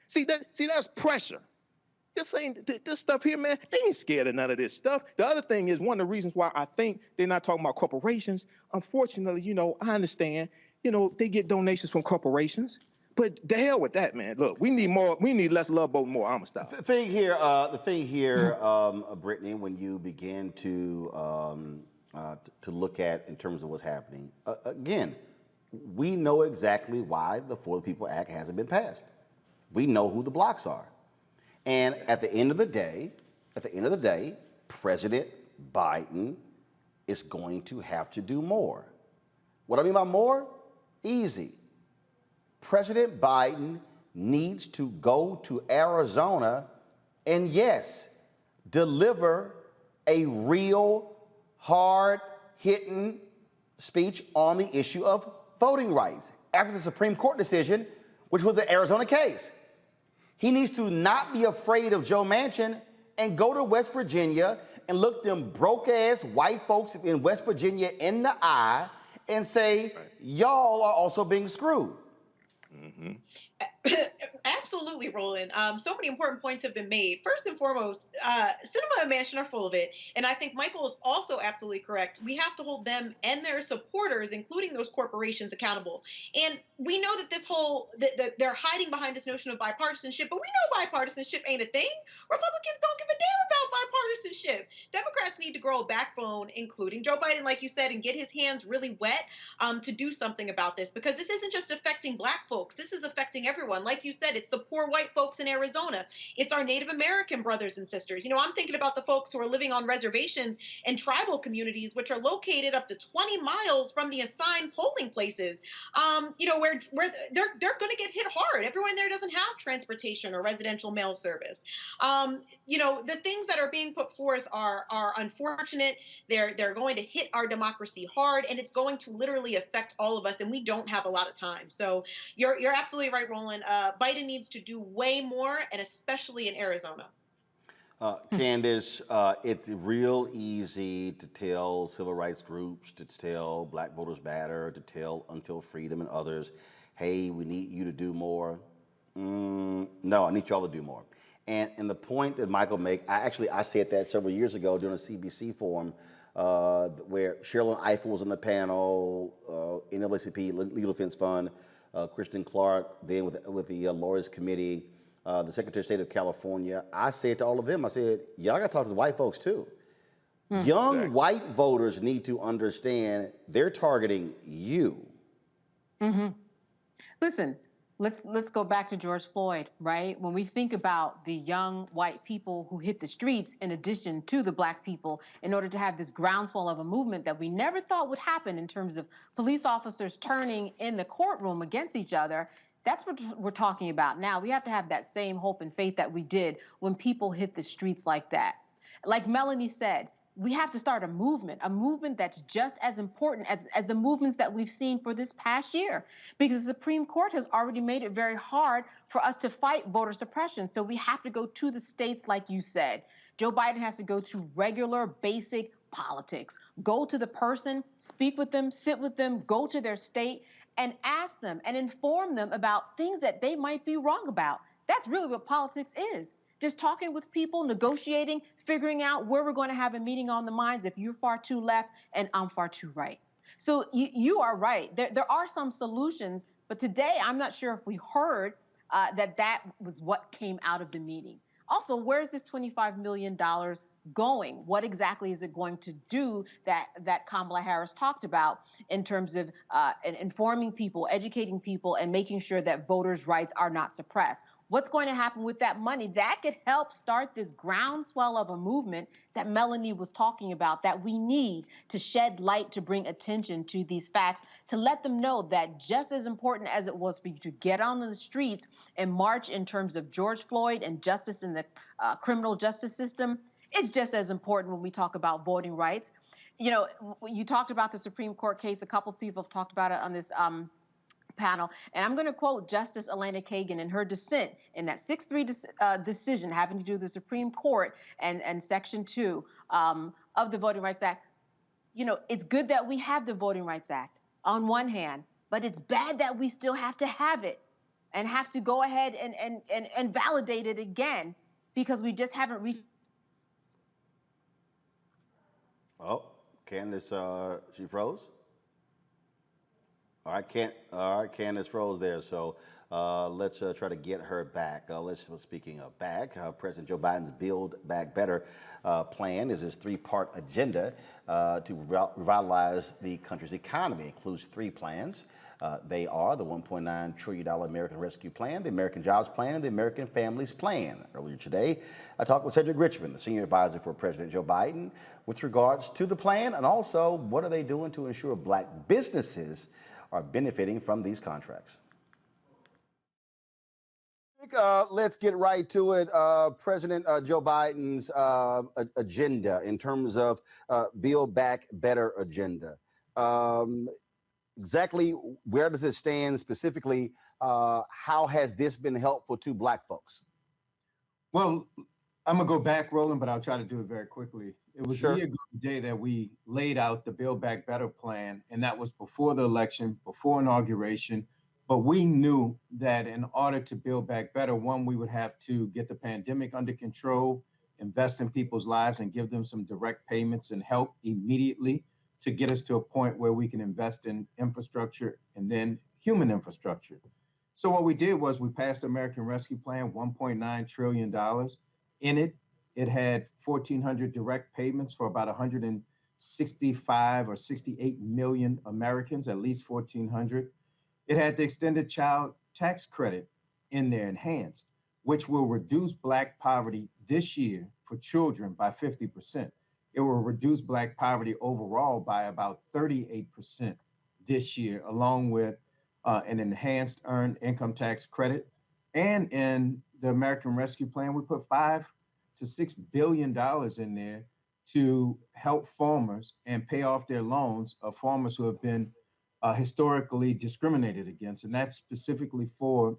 See, that's pressure. This stuff here, man, they ain't scared of none of this stuff. The other thing is, one of the reasons why I think they're not talking about corporations, unfortunately, I understand, they get donations from corporations. But the hell with that, man. Look, we need less Love Boat and more Amistad. The thing here, Brittany, when you begin to look at in terms of what's happening, again, we know exactly why the For the People Act hasn't been passed. We know who the blocks are. And at the end of the day, President Biden is going to have to do more. What I mean by more? Easy. President Biden needs to go to Arizona and, yes, deliver a real hard-hitting speech on the issue of voting rights after the Supreme Court decision, which was the Arizona case. He needs to not be afraid of Joe Manchin and go to West Virginia and look them broke-ass white folks in West Virginia in the eye and say, y'all are also being screwed. Mm-hmm. Absolutely, Roland. So many important points have been made. First and foremost, Sinema and Manchin are full of it. And I think Michael is also absolutely correct. We have to hold them and their supporters, including those corporations, accountable. And we know that they're hiding behind this notion of bipartisanship, but we know bipartisanship ain't a thing. Republicans don't give a damn about bipartisanship. Democrats need to grow a backbone, including Joe Biden, like you said, and get his hands really wet to do something about this, because this isn't just affecting Black folks. This is affecting everyone. Like you said, it's the poor white folks in Arizona. It's our Native American brothers and sisters. I'm thinking about the folks who are living on reservations and tribal communities, which are located up to 20 miles from the assigned polling places, where they're going to get hit hard. Everyone there doesn't have transportation or residential mail service. The things that are being put forth are unfortunate. They're going to hit our democracy hard, and it's going to literally affect all of us, and we don't have a lot of time. So you're absolutely right, Roland. Biden needs to do way more, and especially in Arizona. Candace, it's real easy to tell civil rights groups, to tell Black Voters Matter, to tell Until Freedom and others, hey, we need you to do more. No, I need y'all to do more. And the point that Michael makes, I said that several years ago during a CBC forum where Sherilyn Ifill was on the panel, NAACP, Legal Defense Fund, Kristen Clark, then with the Lawyers Committee, the Secretary of State of California. I said to all of them, I said, y'all got to talk to the white folks too. Young white voters need to understand they're targeting you. Mm-hmm. Listen, let's go back to George Floyd, right? When we think about the young white people who hit the streets in addition to the Black people in order to have this groundswell of a movement that we never thought would happen in terms of police officers turning in the courtroom against each other, that's what we're talking about now. We have to have that same hope and faith that we did when people hit the streets like that. Like Melanie said, we have to start a movement that's just as important as the movements that we've seen for this past year, because the Supreme Court has already made it very hard for us to fight voter suppression. So we have to go to the states, like you said. Joe Biden has to go to regular, basic politics. Go to the person, speak with them, sit with them, go to their state and ask them and inform them about things that they might be wrong about. That's really what politics is. Just talking with people, negotiating, figuring out where we're going to have a meeting on the minds if you're far too left and I'm far too right. So you are right. There are some solutions, but today I'm not sure if we heard that was what came out of the meeting. Also, where's this $25 million going? What exactly is it going to do that Kamala Harris talked about in terms of informing people, educating people, and making sure that voters' rights are not suppressed? What's going to happen with that money? That could help start this groundswell of a movement that Melanie was talking about, that we need to shed light, to bring attention to these facts, to let them know that just as important as it was for you to get on the streets and march in terms of George Floyd and justice in the criminal justice system, it's just as important when we talk about voting rights. You know, you talked about the Supreme Court case. A couple of people have talked about it on this panel. And I'm going to quote Justice Elena Kagan in her dissent in that 6-3 decision having to do with the Supreme Court and Section 2 of the Voting Rights Act. You know, it's good that we have the Voting Rights Act on one hand, but it's bad that we still have to have it and have to go ahead and validate it again because we just haven't reached. Oh, Candace, she froze. All right, Candace froze there. So let's try to get her back. Speaking of back, President Joe Biden's Build Back Better plan is his 3-part agenda to revitalize the country's economy. It includes 3 plans. They are the $1.9 trillion American Rescue Plan, the American Jobs Plan, and the American Families Plan. Earlier today, I talked with Cedric Richmond, the senior advisor for President Joe Biden, with regards to the plan and also what are they doing to ensure black businesses are benefiting from these contracts. Let's get right to it. President Joe Biden's agenda in terms of Build Back Better agenda. Exactly where does it stand specifically? How has this been helpful to black folks? Well, I'm gonna go back, Roland, but I'll try to do it very quickly. It was a year ago today that we laid out the Build Back Better plan, and that was before the election, before inauguration. But we knew that in order to build back better, one, we would have to get the pandemic under control, invest in people's lives, and give them some direct payments and help immediately to get us to a point where we can invest in infrastructure and then human infrastructure. So what we did was we passed the American Rescue Plan, $1.9 trillion. In it, it had 1,400 direct payments for about 165 or 68 million Americans, at least 1,400. It had the extended child tax credit in there, enhanced, which will reduce black poverty this year for children by 50%. It will reduce black poverty overall by about 38% this year, along with an enhanced earned income tax credit. And in the American Rescue Plan, we put $5 to $6 billion in there to help farmers and pay off their loans of farmers who have been historically discriminated against. And that's specifically for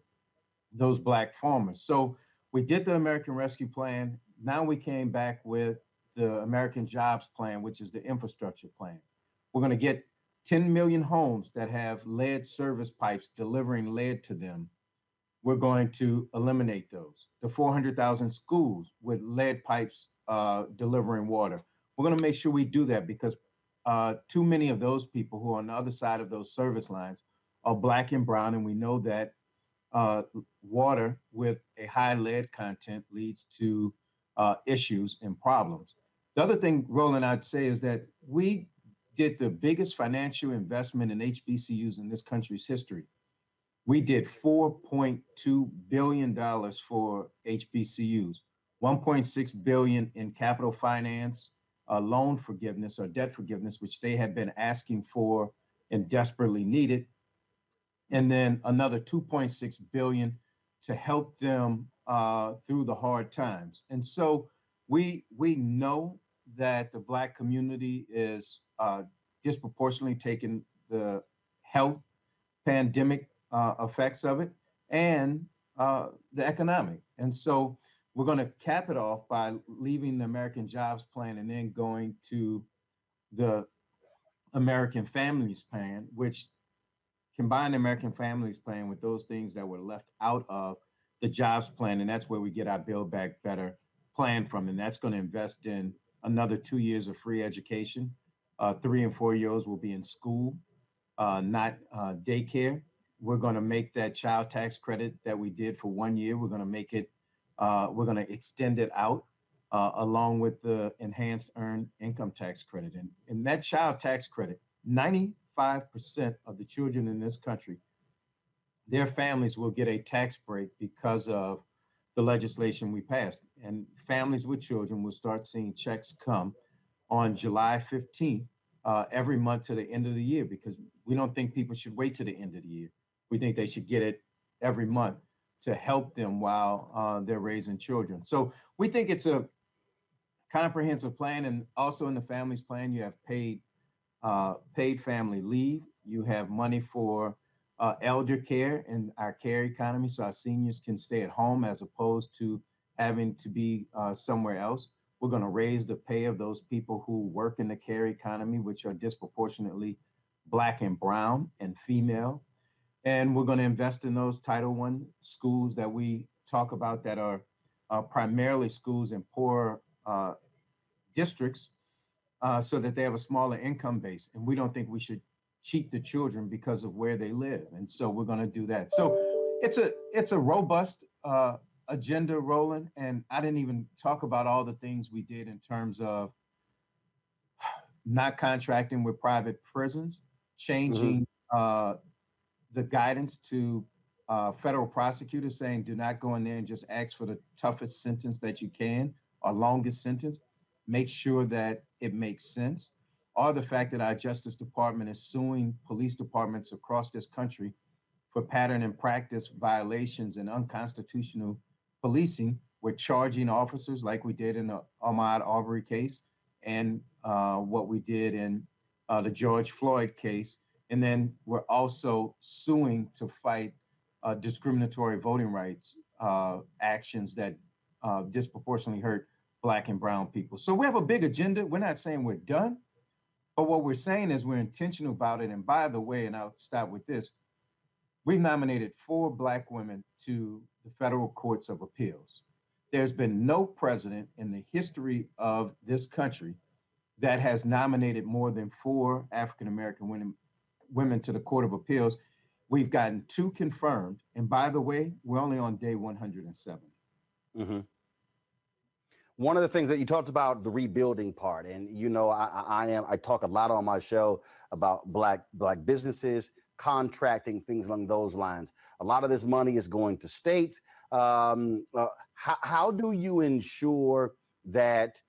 those black farmers. So we did the American Rescue Plan. Now we came back with the American Jobs Plan, which is the infrastructure plan. We're going to get 10 million homes that have lead service pipes delivering lead to them. We're going to eliminate those. The 400,000 schools with lead pipes delivering water. We're going to make sure we do that because too many of those people who are on the other side of those service lines are black and brown, and we know that water with a high lead content leads to issues and problems. The other thing, Roland, I'd say is that we did the biggest financial investment in HBCUs in this country's history. We did $4.2 billion for HBCUs, $1.6 billion in capital finance, loan forgiveness or debt forgiveness, which they had been asking for and desperately needed, and then another $2.6 billion to help them through the hard times. And so we know that the Black community is disproportionately taking the health pandemic effects of it and the economic. And so we're going to cap it off by leaving the American Jobs Plan and then going to the American Families Plan, which combine the American Families Plan with those things that were left out of the jobs plan. And that's where we get our Build Back Better plan from. And that's going to invest in another 2 years of free education. 3 and 4 year olds will be in school, not daycare. We're going to make that child tax credit that we did for 1 year. We're going to make it, we're going to extend it out along with the enhanced earned income tax credit. And that child tax credit, 95% of the children in this country, their families will get a tax break because of the legislation we passed. And families with children will start seeing checks come on July 15th every month to the end of the year, because we don't think people should wait to the end of the year. We think they should get it every month to help them while they're raising children. So we think it's a comprehensive plan. And also in the families plan, you have paid family leave. You have money for elder care in our care economy, so our seniors can stay at home as opposed to having to be somewhere else. We're going to raise the pay of those people who work in the care economy, which are disproportionately Black and brown and female. And we're going to invest in those Title I schools that we talk about that are primarily schools in poor districts, so that they have a smaller income base. And we don't think we should cheat the children because of where they live. And so we're going to do that. So it's a robust agenda, Roland. And I didn't even talk about all the things we did in terms of not contracting with private prisons, changing the guidance to federal prosecutors, saying do not go in there and just ask for the toughest sentence that you can or longest sentence. Make sure that it makes sense. Or the fact that our Justice Department is suing police departments across this country for pattern and practice violations and unconstitutional policing. We're charging officers like we did in the Ahmaud Arbery case and what we did in the George Floyd case. And then we're also suing to fight discriminatory voting rights actions that disproportionately hurt Black and brown people. So we have a big agenda. We're not saying we're done, but what we're saying is we're intentional about it. And by the way, and I'll start with this, we've nominated 4 Black women to the federal courts of appeals. There's been no president in the history of this country that has nominated more than 4 African-American women to the Court of Appeals. We've gotten 2 confirmed. And by the way, we're only on day 107. Mm-hmm. One of the things that you talked about, the rebuilding part, and you know, I talk a lot on my show about black businesses, contracting, things along those lines. A lot of this money is going to states. How do you ensure that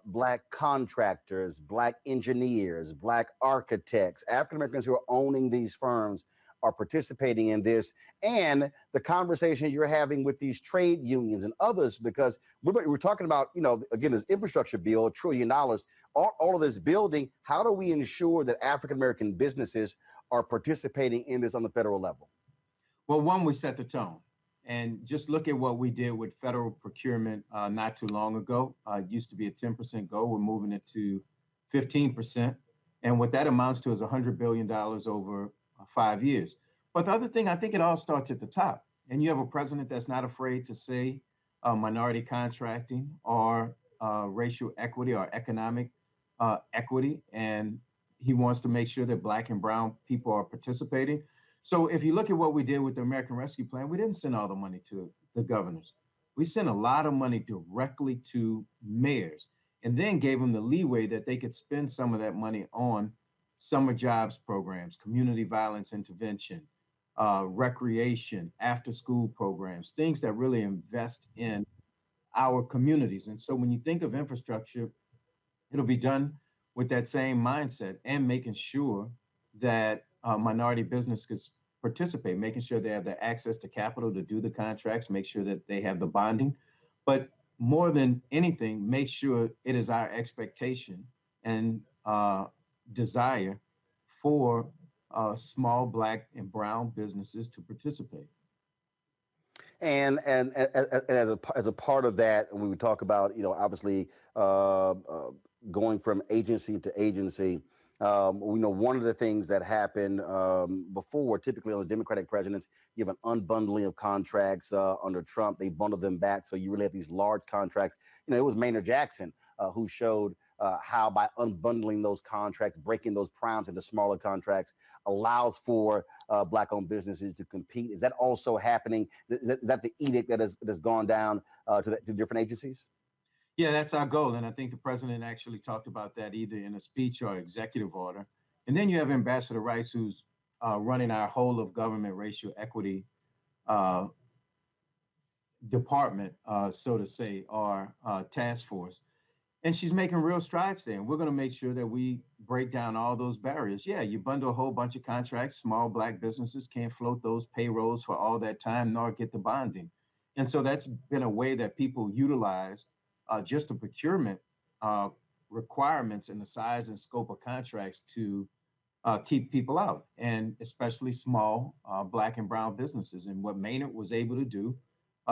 Black contractors, Black engineers, Black architects, African Americans who are owning these firms are participating in this, and the conversations you're having with these trade unions and others? Because we're talking about, you know, again, this infrastructure bill, $1 trillion, all of this building. How do we ensure that African American businesses are participating in this on the federal level? Well, one, we set the tone. And just look at what we did with federal procurement not too long ago. It used to be a 10% goal. We're moving it to 15%. And what that amounts to is $100 billion over 5 years. But the other thing, I think it all starts at the top. And you have a president that's not afraid to say minority contracting or racial equity or economic equity. And he wants to make sure that Black and brown people are participating. So if you look at what we did with the American Rescue Plan, we didn't send all the money to the governors. We sent a lot of money directly to mayors and then gave them the leeway that they could spend some of that money on summer jobs programs, community violence intervention, recreation, after-school programs, things that really invest in our communities. And so when you think of infrastructure, it'll be done with that same mindset and making sure that minority businesses participate, making sure they have the access to capital to do the contracts, make sure that they have the bonding. But more than anything, make sure it is our expectation and desire for small Black and brown businesses to participate. And as a part of that, when we talk about, obviously going from agency to agency, we know one of the things that happened before, typically under Democratic presidents, you have an unbundling of contracts. Under Trump, they bundled them back, so you really have these large contracts. It was Maynard Jackson who showed how by unbundling those contracts, breaking those primes into smaller contracts, allows for Black-owned businesses to compete. Is that also happening? Is that the edict that has gone down to different agencies? Yeah, that's our goal. And I think the president actually talked about that either in a speech or executive order. And then you have Ambassador Rice, who's running our whole of government racial equity department, so to say, our task force. And she's making real strides there. And we're going to make sure that we break down all those barriers. Yeah, you bundle a whole bunch of contracts. Small Black businesses can't float those payrolls for all that time, nor get the bonding. And so that's been a way that people utilize just the procurement requirements and the size and scope of contracts to keep people out, and especially small Black and brown businesses. And what Maynard was able to do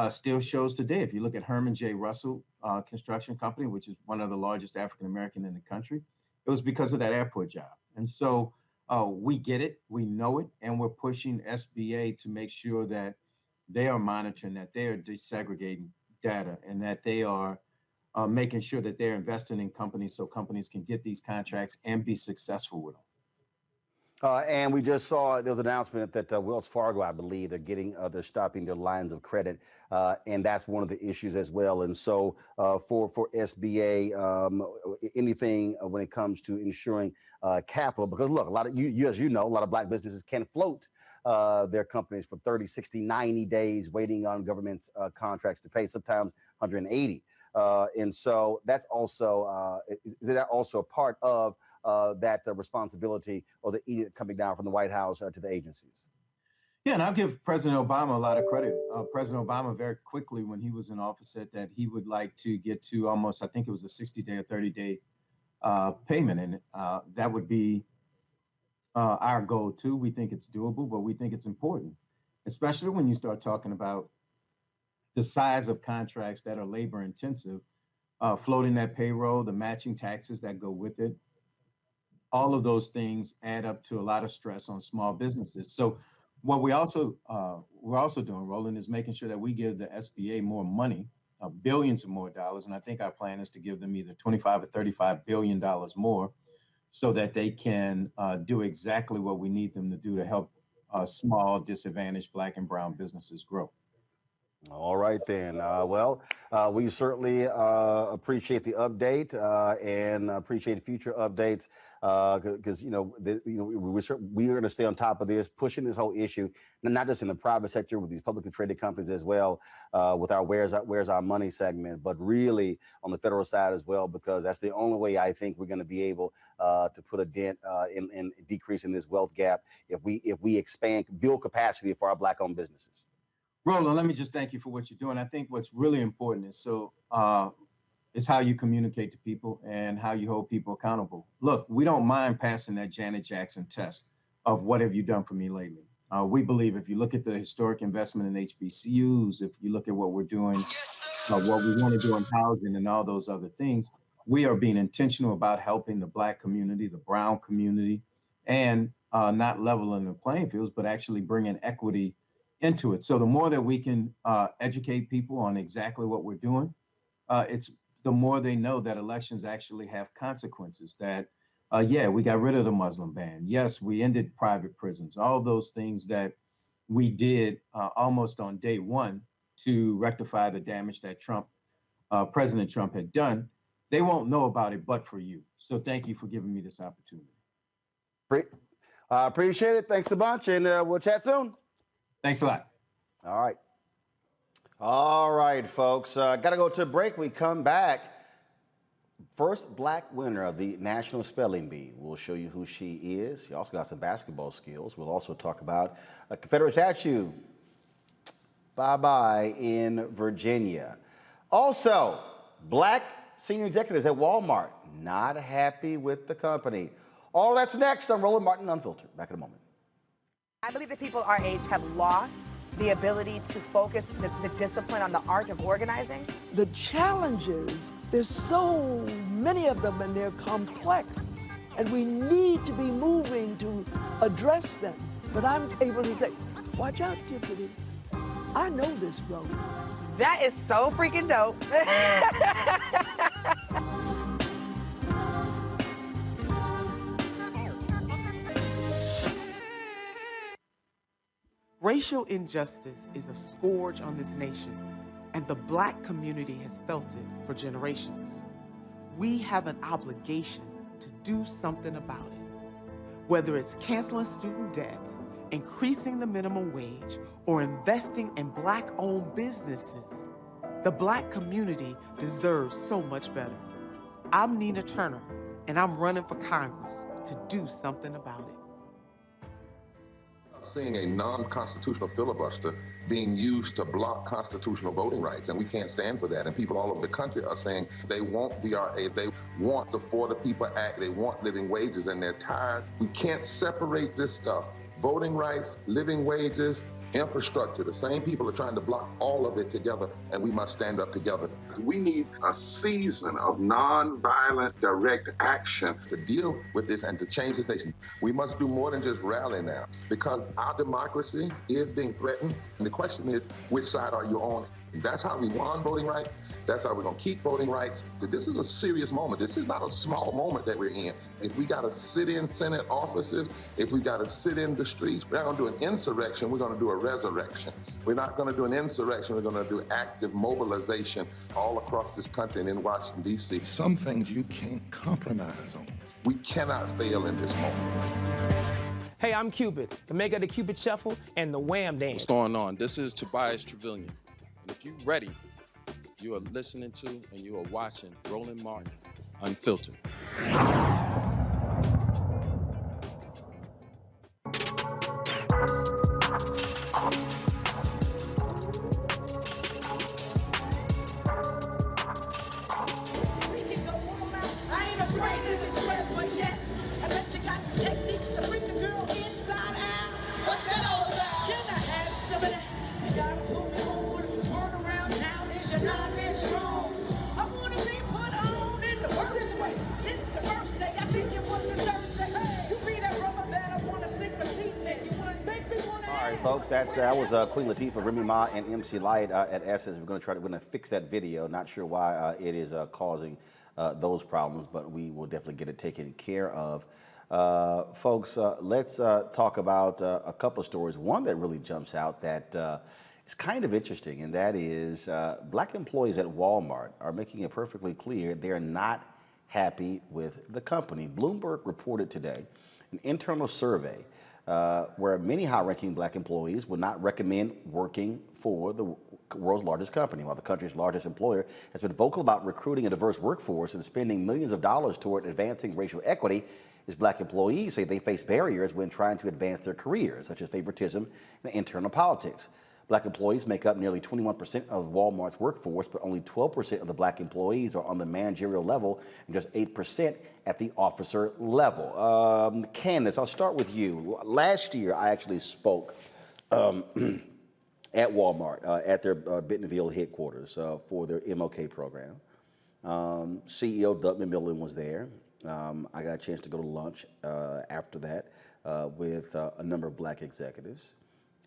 still shows today. If you look at Herman J. Russell Construction Company, which is one of the largest African-American in the country, it was because of that airport job. And so we get it, we know it, and we're pushing SBA to make sure that they are monitoring, that they are desegregating data, and that they are making sure that they're investing in companies so companies can get these contracts and be successful with them. And we just saw there was an announcement that Wells Fargo, I believe, they're stopping their lines of credit, and that's one of the issues as well. And so for SBA, anything when it comes to ensuring capital, because look, a lot of you, as you know, a lot of Black businesses can float their companies for 30, 60, 90 days waiting on government contracts to pay, sometimes 180. And so that's also, is that also a part of that responsibility or the edict coming down from the White House to the agencies? Yeah, and I'll give President Obama a lot of credit. President Obama very quickly, when he was in office, said that he would like to get to almost, I think it was a 60-day or 30-day payment. And that would be our goal too. We think it's doable, but we think it's important, especially when you start talking about the size of contracts that are labor intensive, floating that payroll, the matching taxes that go with it. All of those things add up to a lot of stress on small businesses. So what we're also doing, Roland, is making sure that we give the SBA more money, billions of more dollars. And I think our plan is to give them either 25 or $35 billion more so that they can do exactly what we need them to do to help small, disadvantaged Black and brown businesses grow. All right, then. We certainly appreciate the update and appreciate future updates because we're going to stay on top of this, pushing this whole issue, not just in the private sector with these publicly traded companies as well, with our Where's Our Money segment, but really on the federal side as well, because that's the only way I think we're going to be able to put a dent in decreasing this wealth gap if we expand, build capacity for our Black-owned businesses. Roland, let me just thank you for what you're doing. I think what's really important is is how you communicate to people and how you hold people accountable. Look, we don't mind passing that Janet Jackson test of what have you done for me lately. We believe if you look at the historic investment in HBCUs, if you look at what we're doing, what we want to do in housing and all those other things, we are being intentional about helping the Black community, the brown community, and not leveling the playing fields, but actually bringing equity into it. So the more that we can educate people on exactly what we're doing, it's the more they know that elections actually have consequences. That, yeah, we got rid of the Muslim ban. Yes, we ended private prisons. All those things that we did almost on day one to rectify the damage that President Trump had done. They won't know about it but for you. So thank you for giving me this opportunity. I appreciate it. Thanks a bunch, and we'll chat soon. Thanks a lot. All right. All right, folks. Got to go to a break. We come back. First Black winner of the National Spelling Bee. We'll show you who she is. She also got some basketball skills. We'll also talk about a Confederate statue. Bye-bye in Virginia. Also, black senior executives at Walmart not happy with the company. All that's next on Roland Martin Unfiltered. Back in a moment. I believe that people our age have lost the ability to focus the discipline on the art of organizing. The challenges, there's so many of them and they're complex, and we need to be moving to address them. But I'm able to say, watch out, Tiffany. I know this road. That is so freaking dope. Racial injustice is a scourge on this nation, and the black community has felt it for generations. We have an obligation to do something about it. Whether it's canceling student debt, increasing the minimum wage, or investing in black-owned businesses, the black community deserves so much better. I'm Nina Turner, and I'm running for Congress to do something about it. Seeing a non-constitutional filibuster being used to block constitutional voting rights, and we can't stand for that. And people all over the country are saying they want VRA, they want the For the People Act, they want living wages, and they're tired. We can't separate this stuff. Voting rights, living wages, infrastructure. The same people are trying to block all of it together, and we must stand up together. We need a season of nonviolent direct action to deal with this and to change this nation. We must do more than just rally now, because our democracy is being threatened. And the question is, which side are you on? That's how we won voting rights. That's how we're going to keep voting rights. This is a serious moment. This is not a small moment that we're in. If we got to sit in Senate offices, if we got to sit in the streets, we're not going to do an insurrection. We're going to do a resurrection. We're not going to do an insurrection. We're going to do active mobilization all across this country and in Washington, D.C. Some things you can't compromise on. We cannot fail in this moment. Hey, I'm Cupid, the maker of the Cupid Shuffle and the Wham Dance. What's going on? This is Tobias Trevelyan. And if you're ready, you are listening to and you are watching Roland Martin Unfiltered. Folks, that was Queen Latifah, Remy Ma, and MC Light at Essence. We're going to fix that video. Not sure why it is causing those problems, but we will definitely get it taken care of. Folks, let's talk about a couple of stories. One that really jumps out that is kind of interesting, and that is black employees at Walmart are making it perfectly clear they're not happy with the company. Bloomberg reported today an internal survey where many high-ranking black employees would not recommend working for the world's largest company, while the country's largest employer has been vocal about recruiting a diverse workforce and spending millions of dollars toward advancing racial equity. Its black employees say they face barriers when trying to advance their careers, such as favoritism and internal politics. Black employees make up nearly 21% of Walmart's workforce, but only 12% of the black employees are on the managerial level and just 8% at the officer level. Candace, I'll start with you. Last year, I actually spoke at Walmart at their Bentonville headquarters for their MLK program. CEO Doug McMillan was there. I got a chance to go to lunch after that with a number of black executives.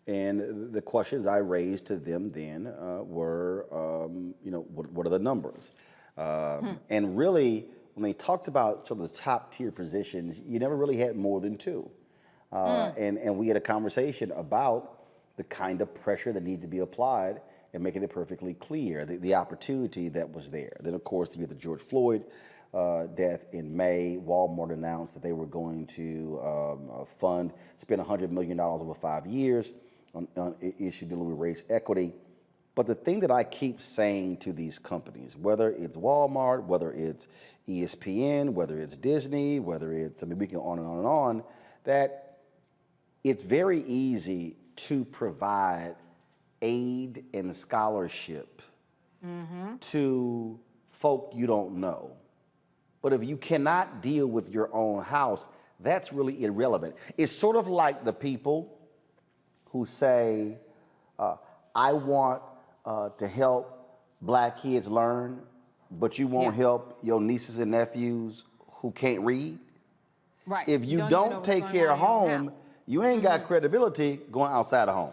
And the questions I raised to them then were, what are the numbers? And really, when they talked about sort of the top tier positions, you never really had more than two. And we had a conversation about the kind of pressure that needed to be applied and making it perfectly clear, the opportunity that was there. Then, of course, you had the George Floyd death in May. Walmart announced that they were going to spend $100 million over 5 years on issue dealing with race equity. But the thing that I keep saying to these companies, whether it's Walmart, whether it's ESPN, whether it's Disney, whether it's, we can on and on and on, that it's very easy to provide aid and scholarship to folk you don't know. But if you cannot deal with your own house, that's really irrelevant. It's sort of like the people who say, I want to help black kids learn, but you won't help your nieces and nephews who can't read. Right. If you don't take care of home, you ain't got credibility going outside of home.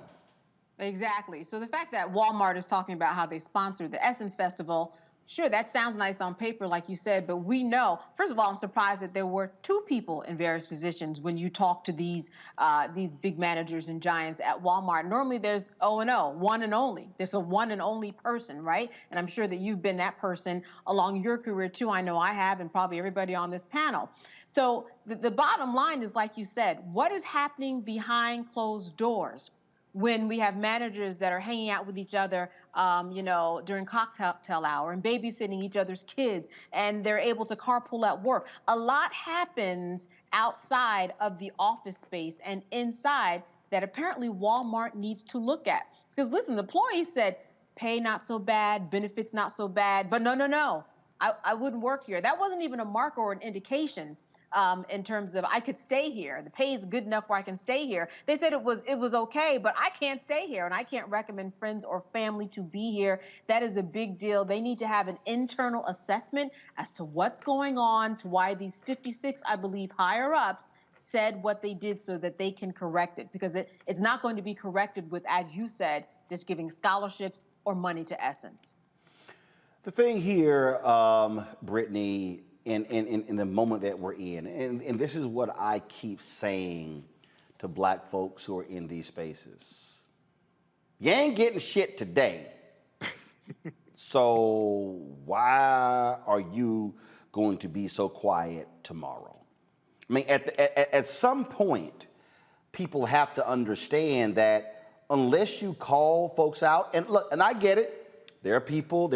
Exactly. So the fact that Walmart is talking about how they sponsored the Essence Festival, sure, that sounds nice on paper, like you said, but we know, first of all, I'm surprised that there were 2 people in various positions when you talk to these big managers and giants at Walmart. Normally there's O&O, one and only. There's a one and only person, right? And I'm sure that you've been that person along your career too. I know I have, and probably everybody on this panel. So the bottom line is, like you said, what is happening behind closed doors when we have managers that are hanging out with each other, during cocktail hour and babysitting each other's kids, and they're able to carpool at work. A lot happens outside of the office space and inside that apparently Walmart needs to look at. Because listen, the employees said, pay not so bad, benefits not so bad, but no, I wouldn't work here. That wasn't even a marker or an indication. In terms of I could stay here. The pay is good enough where I can stay here. They said it was okay, but I can't stay here and I can't recommend friends or family to be here. That is a big deal. They need to have an internal assessment as to what's going on, to why these 56, I believe, higher ups said what they did so that they can correct it, because it's not going to be corrected with, as you said, just giving scholarships or money to Essence. The thing here, Brittany, in the moment that we're in, and this is what I keep saying to black folks who are in these spaces. You ain't getting shit today. So why are you going to be so quiet tomorrow? I mean, at some point, people have to understand that unless you call folks out, and look, and I get it, there are people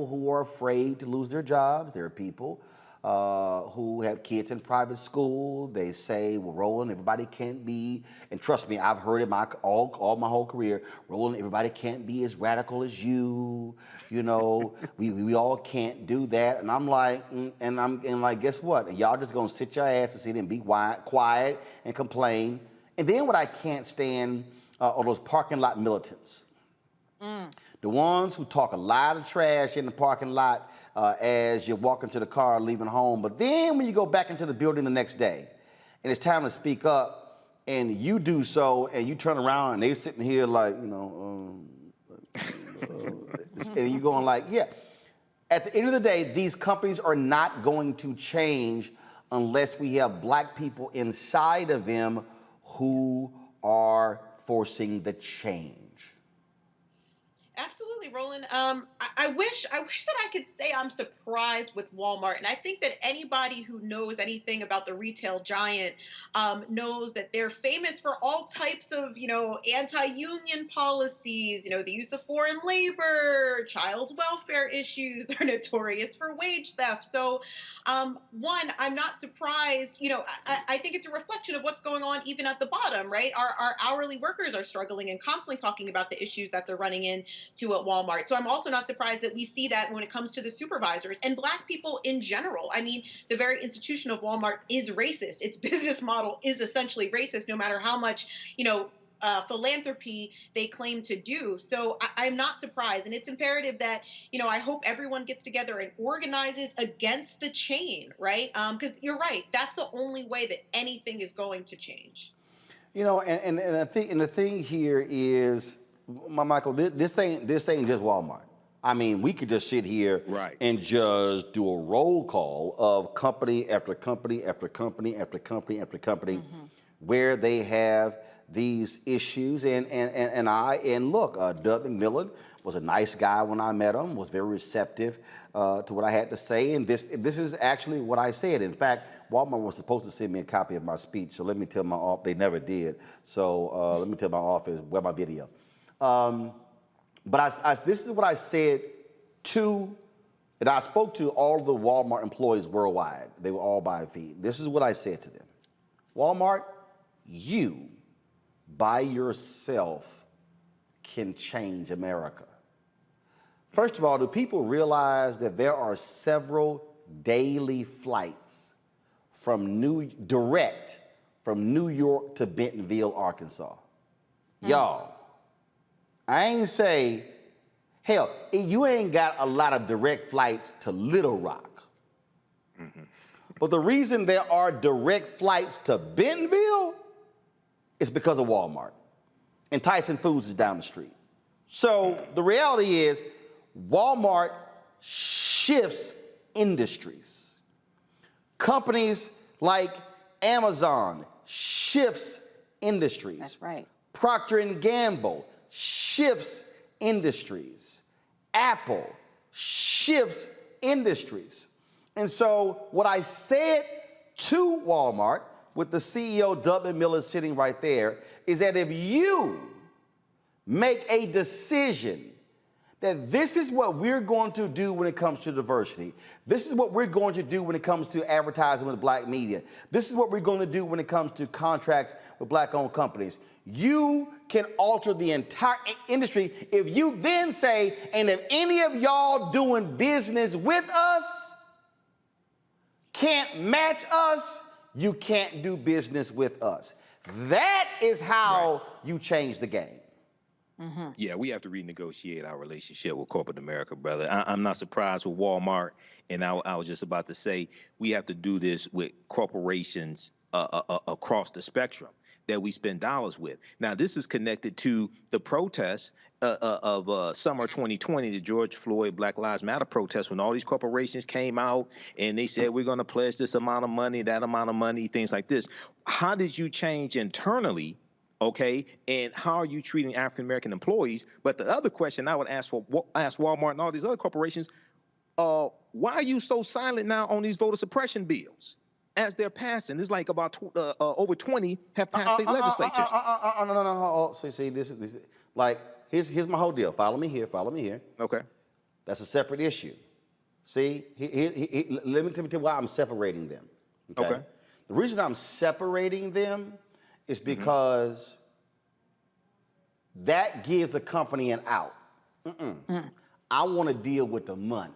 who are afraid to lose their jobs. There are people who have kids in private school. They say, well, Roland, everybody can't be, and trust me, I've heard it all my whole career, Roland, everybody can't be as radical as you. You know, we all can't do that. And I'm like, guess what? Y'all just gonna sit your ass and sit and be quiet and complain. And then what I can't stand are those parking lot militants. The ones who talk a lot of trash in the parking lot as you're walking to the car leaving home. But then when you go back into the building the next day and it's time to speak up and you do so and you turn around and they're sitting here like, and you're going like, yeah. At the end of the day, these companies are not going to change unless we have black people inside of them who are forcing the change. Absolutely, Roland. I wish that I could say I'm surprised with Walmart, and I think that anybody who knows anything about the retail giant knows that they're famous for all types of, anti-union policies, the use of foreign labor, child welfare issues. They're notorious for wage theft. So, one, I'm not surprised. I think it's a reflection of what's going on even at the bottom, right? Our hourly workers are struggling and constantly talking about the issues that they're running into at Walmart. So I'm also not surprised that we see that when it comes to the supervisors and black people in general. I mean, the very institution of Walmart is racist. Its business model is essentially racist, no matter how much, philanthropy they claim to do. So I'm not surprised. And it's imperative that, I hope everyone gets together and organizes against the chain, right? Because you're right. That's the only way that anything is going to change. And the thing here is, Michael, this ain't just Walmart. I mean, we could just sit here and just do a roll call of company after company after company after company after company where they have these issues. And look, Doug McMillan was a nice guy when I met him, was very receptive to what I had to say. And this is actually what I said. In fact, Walmart was supposed to send me a copy of my speech. So let me tell my office, they never did. So let me tell my office where my video. But this is what I said and I spoke to all the Walmart employees worldwide. They were all by feed. This is what I said to them. Walmart, you by yourself can change America. First of all, do people realize that there are several daily flights direct from New York to Bentonville, Arkansas? Y'all, I ain't say, hell, you ain't got a lot of direct flights to Little Rock. But the reason there are direct flights to Bentonville is because of Walmart. And Tyson Foods is down the street. So the reality is Walmart shifts industries. Companies like Amazon shifts industries. That's right. Procter & Gamble shifts industries. Apple shifts industries. And so what I said to Walmart, with the CEO, Dubman Miller, sitting right there, is that if you make a decision that this is what we're going to do when it comes to diversity, this is what we're going to do when it comes to advertising with black media, this is what we're going to do when it comes to contracts with black-owned companies, you can alter the entire industry if you then say, and if any of y'all doing business with us can't match us, you can't do business with us. That is how you change the game. Yeah, we have to renegotiate our relationship with corporate America, brother. I'm not surprised with Walmart, and I was just about to say we have to do this with corporations across the spectrum that we spend dollars with. Now, this is connected to the protests of summer 2020, the George Floyd Black Lives Matter protests, when all these corporations came out and they said, we're going to pledge this amount of money, that amount of money, things like this. How did you change internally? Okay, and how are you treating African-American employees? But the other question I would ask Walmart and all these other corporations, why are you so silent now on these voter suppression bills as they're passing? It's like about over 20 have passed state legislatures. No. So see, this is like, here's my whole deal. Follow me here. Okay. That's a separate issue. See, let me tell you why I'm separating them. Okay. The reason I'm separating them is because that gives the company an out. I want to deal with the money.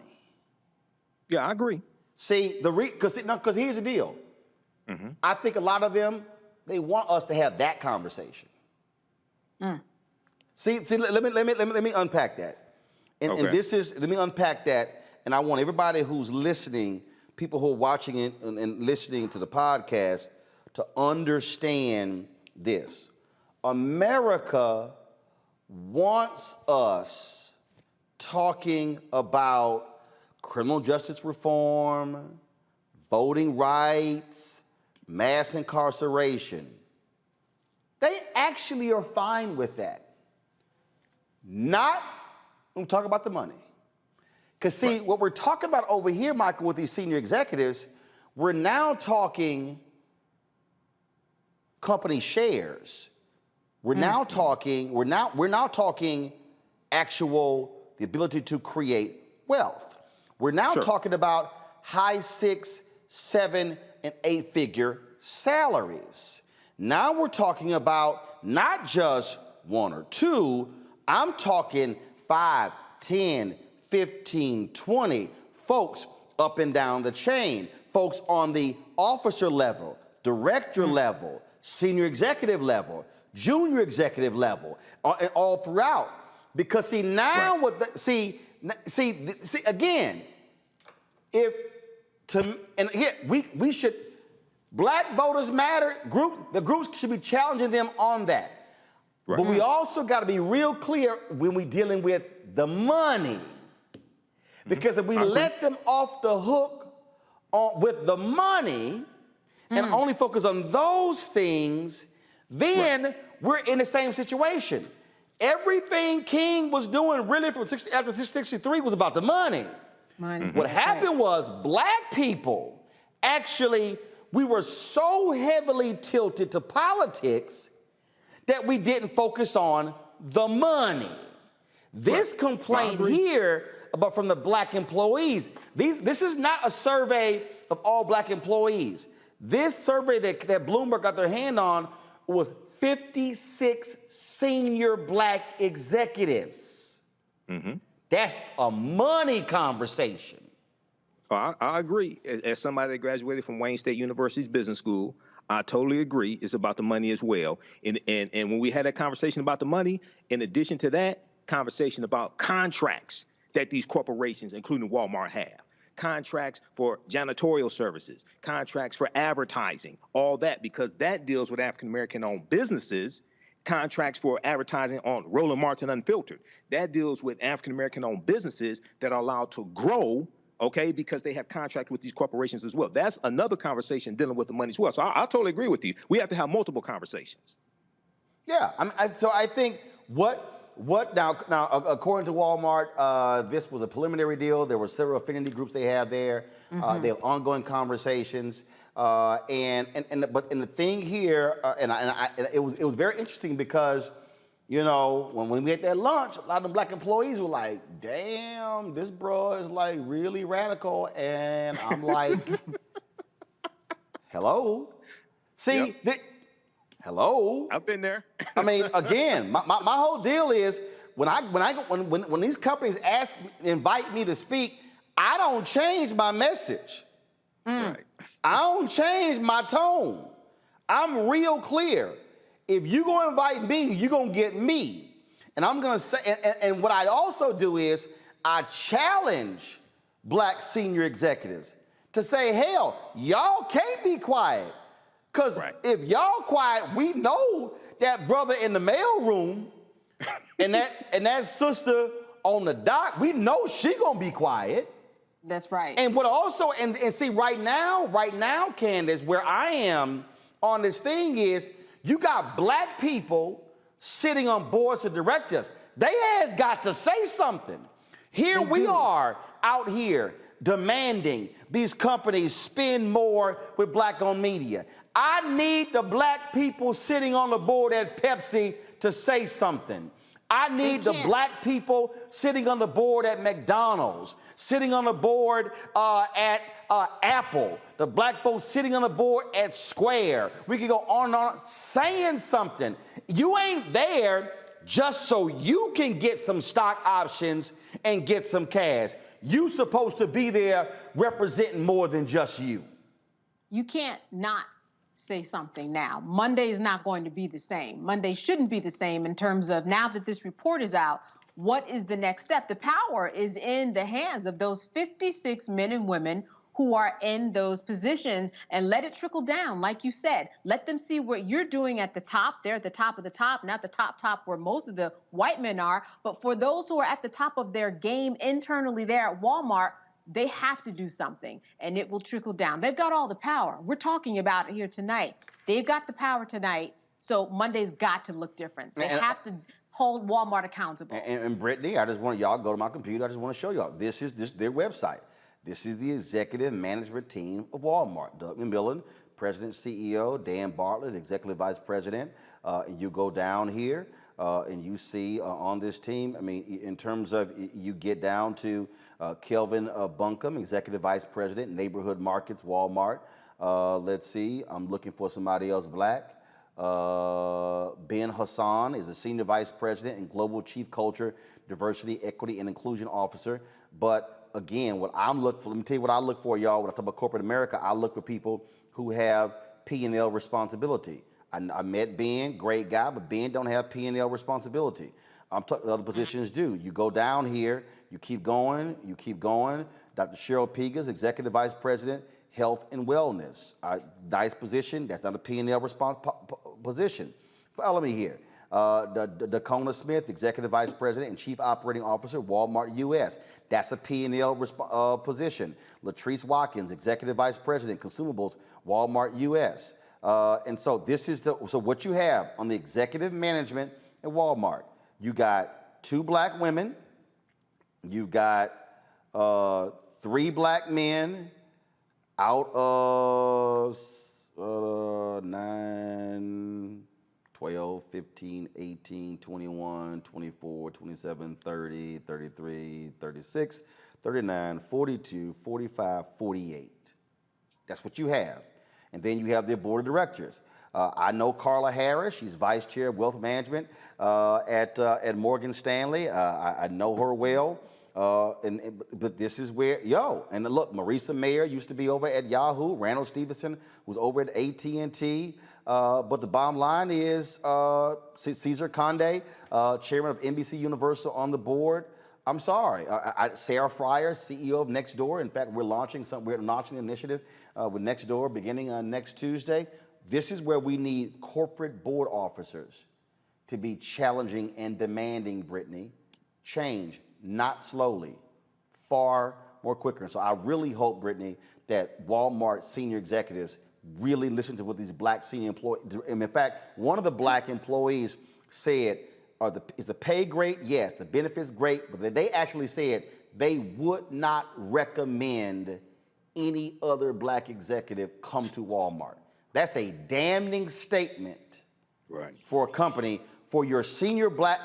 Yeah, I agree. See, because here's the deal. I think a lot of them, they want us to have that conversation. See, let me unpack that. And let me unpack that, and I want everybody who's listening, people who are watching it and listening to the podcast, to understand this. America wants us talking about criminal justice reform, voting rights, mass incarceration. They actually are fine with that. Not when we talk about the money. Because see, what we're talking about over here, Michael, with these senior executives, we're now talking company shares. We're now talking, we're now talking actual, the ability to create wealth. We're now talking about high 6, 7, and 8-figure salaries. Now we're talking about not just 1 or 2, I'm talking 5, 10, 15, 20 folks up and down the chain, folks on the officer level, director level, senior executive level, junior executive level, and all throughout. Because see, now again, we should, Black Voters Matter, the groups should be challenging them on that. But we also got to be real clear when we're dealing with the money. Because if we let them off the hook with the money and only focus on those things, then we're in the same situation. Everything King was doing really from after 63 was about the money. What happened was black people, actually, we were so heavily tilted to politics that we didn't focus on the money. This complaint here about from the black employees, this is not a survey of all black employees. This survey that Bloomberg got their hand on was 56 senior black executives. That's a money conversation. Oh, I agree. As somebody that graduated from Wayne State University's business school, I totally agree. It's about the money as well. And when we had that conversation about the money, in addition to that, conversation about contracts that these corporations, including Walmart, have. Contracts for janitorial services, contracts for advertising, all that, because that deals with African-American-owned businesses. Contracts for advertising on Roland Martin Unfiltered, that deals with African-American-owned businesses that are allowed to grow, okay, because they have contracts with these corporations as well. That's another conversation dealing with the money as well. So I totally agree with you. We have to have multiple conversations. Yeah, so I think what now according to Walmart, this was a preliminary deal. There were several affinity groups they have there. They have ongoing conversations. But the thing here, it was very interesting because, you know, when we had that lunch, a lot of them black employees were like, damn, this bro is like really radical. And I'm like, hello? See, hello? I've been there. I mean, again, my whole deal is when these companies invite me to speak, I don't change my message. Right. I don't change my tone. I'm real clear. If you gonna invite me, you gonna get me. And I'm gonna say, and what I also do is I challenge black senior executives to say, hell, y'all can't be quiet. Because if y'all quiet, we know that brother in the mailroom and that sister on the dock, we know she gonna be quiet. That's right. And what also, and see, right now, Candace, where I am on this thing is, you got black people sitting on boards of directors. They has got to say something. Here we are out here demanding these companies spend more with black-owned media. I need the black people sitting on the board at Pepsi to say something. I need the black people sitting on the board at McDonald's, sitting on the board at Apple, the black folks sitting on the board at Square. We can go on and on saying something. You ain't there just so you can get some stock options and get some cash. You supposed to be there representing more than just you. You can't not say something now. Monday is not going to be the same. Monday shouldn't be the same in terms of, now that this report is out, what is the next step? The power is in the hands of those 56 men and women who are in those positions, and let it trickle down. Like you said, let them see what you're doing at the top. They're at the top of the top, not the top where most of the white men are. But for those who are at the top of their game internally there at Walmart, they have to do something, and it will trickle down. They've got all the power. We're talking about it here tonight. They've got the power tonight, so Monday's got to look different. They have to hold Walmart accountable. And Brittany, I just want y'all go to my computer. I just want to show y'all. This is their website. This is the executive management team of Walmart. Doug McMillon, President, CEO. Dan Bartlett, Executive Vice President. And you go down here and you see on this team, I mean, in terms of, you get down to Kelvin Buncombe, Executive Vice President, Neighborhood Markets, Walmart. Let's see, I'm looking for somebody else black. Ben Hassan is the Senior Vice President and Global Chief Culture, Diversity, Equity, and Inclusion Officer. But again, what I'm looking for, let me tell you what I look for, y'all. When I talk about corporate America, I look for people who have P&L responsibility. I met Ben, great guy, but Ben don't have P&L responsibility. Other positions do. You go down here, you keep going, Dr. Cheryl Pigas, Executive Vice President, Health and Wellness. Nice position, that's not a P&L position. Follow me here. Dakona Smith, Executive Vice President and Chief Operating Officer, Walmart US. That's a P&L position. Latrice Watkins, Executive Vice President, Consumables, Walmart US. And so this is so what you have on the executive management at Walmart. You got 2 black women, you got 3 black men out of 9, 12, 15, 18, 21, 24, 27, 30, 33, 36, 39, 42, 45, 48. That's what you have. And then you have their board of directors. I know Carla Harris. She's vice chair of wealth management at Morgan Stanley. I know her well. But this is where, and look, Marisa Mayer used to be over at Yahoo. Randall Stevenson was over at AT&T. But the bottom line is Cesar Conde, chairman of NBC Universal, on the board. I'm sorry. Sarah Fryer, CEO of Nextdoor. In fact, we're launching an initiative with Nextdoor beginning on next Tuesday. This is where we need corporate board officers to be challenging and demanding, Brittany, change, not slowly, far more quicker. And so I really hope, Brittany, that Walmart senior executives really listen to what these black senior employees do. And in fact, one of the black employees said, is the pay great? Yes. The benefits great, but they actually said they would not recommend any other black executive come to Walmart. That's a damning statement for a company, for a senior black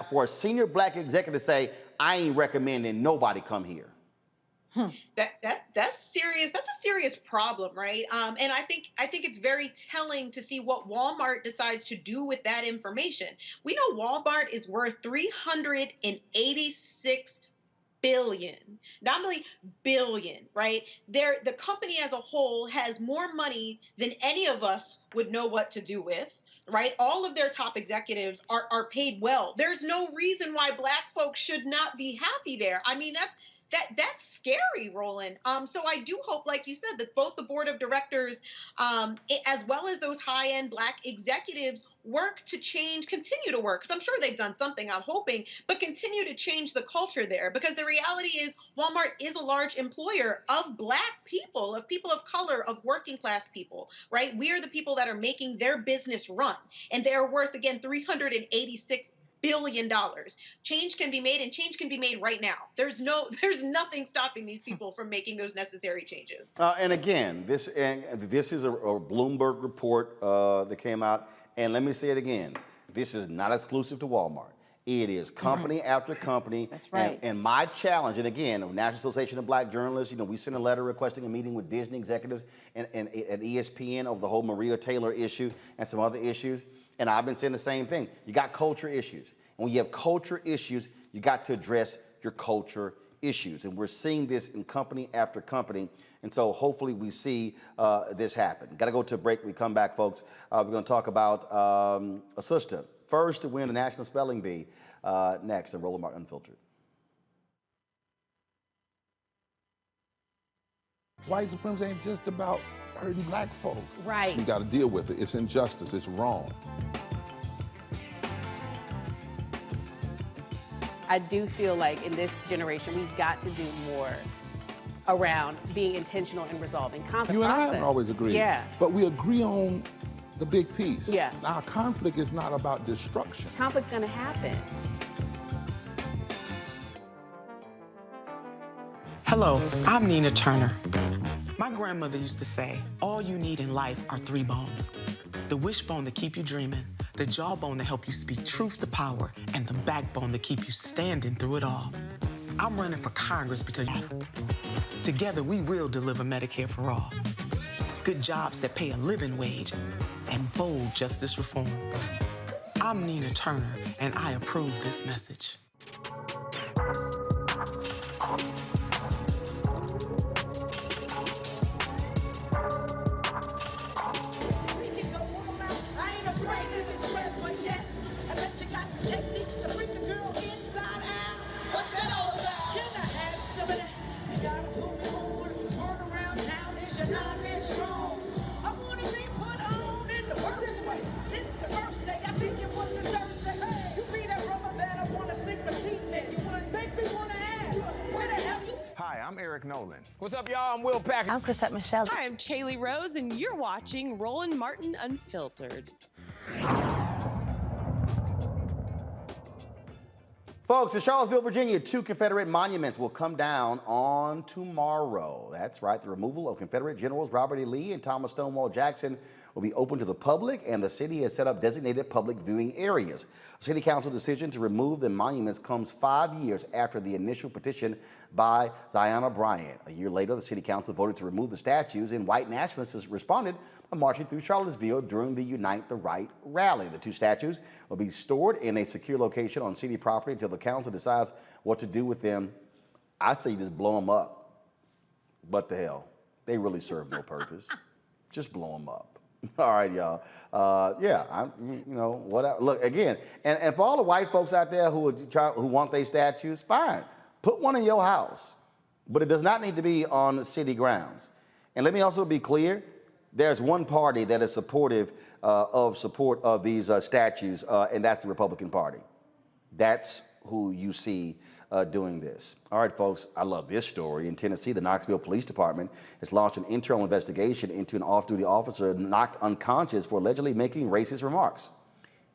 executive to say, I ain't recommending nobody come here. That's serious. That's a serious problem, right? And I think it's very telling to see what Walmart decides to do with that information. We know Walmart is worth $386 billion, not only billion, right? The company as a whole has more money than any of us would know what to do with. Right? All of their top executives are paid well. There's no reason why black folks should not be happy there. I mean, that's scary, Roland. So I do hope, like you said, that both the board of directors, as well as those high-end black executives, work to change, continue to work, because I'm sure they've done something, I'm hoping, but continue to change the culture there. Because the reality is Walmart is a large employer of black people, of people of color, of working class people, right? We are the people that are making their business run, and they're worth, again, $386 billion. Change can be made, and change can be made right now. There's nothing stopping these people from making those necessary changes. And again, this is a Bloomberg report that came out. And let me say it again, this is not exclusive to Walmart. It is company after company. That's right. And my challenge, and again, the National Association of Black Journalists, we sent a letter requesting a meeting with Disney executives and at ESPN over the whole Maria Taylor issue and some other issues. And I've been saying the same thing. You got culture issues. And when you have culture issues, you got to address your culture issues. And we're seeing this in company after company. And so hopefully we see this happen. Got to go to a break. When we come back, folks, we're going to talk about a sister first to win the National Spelling Bee next on Roland Martin Unfiltered. White supremacy ain't just about hurting black folk. Right. We got to deal with it. It's injustice. It's wrong. I do feel like in this generation, we've got to do more around being intentional and resolving conflict. You and I haven't always agreed. Yeah. But we agree on the big piece. Yeah. Now, conflict is not about destruction. Conflict's going to happen. Hello, I'm Nina Turner. My grandmother used to say, all you need in life are 3 bones. The wishbone to keep you dreaming, the jawbone to help you speak truth to power, and the backbone to keep you standing through it all. I'm running for Congress because together we will deliver Medicare for all. Good jobs that pay a living wage and bold justice reform. I'm Nina Turner, and I approve this message. What's up, y'all? I'm Will Packer. I'm Chrisette Michelle. Hi, I'm Chaley Rose, and you're watching Roland Martin Unfiltered. Folks, in Charlottesville, Virginia, 2 Confederate monuments will come down on tomorrow. That's right, the removal of Confederate Generals Robert E. Lee and Thomas Stonewall Jackson will be open to the public, and the city has set up designated public viewing areas. A city council decision to remove the monuments comes 5 years after the initial petition by Zion Bryant. A year later, the city council voted to remove the statues, and white nationalists responded by marching through Charlottesville during the Unite the Right rally. The 2 statues will be stored in a secure location on city property until the council decides what to do with them. I say just blow them up. What the hell? They really serve no purpose. Just blow them up. All right, y'all. Yeah, look, again, and for all the white folks out there who want their statues, fine. Put one in your house, but it does not need to be on city grounds. And let me also be clear, there's one party that is supportive of these statues, and that's the Republican Party. That's who you see doing this. All right, folks, I love this story. In Tennessee, the Knoxville Police Department has launched an internal investigation into an off-duty officer knocked unconscious for allegedly making racist remarks.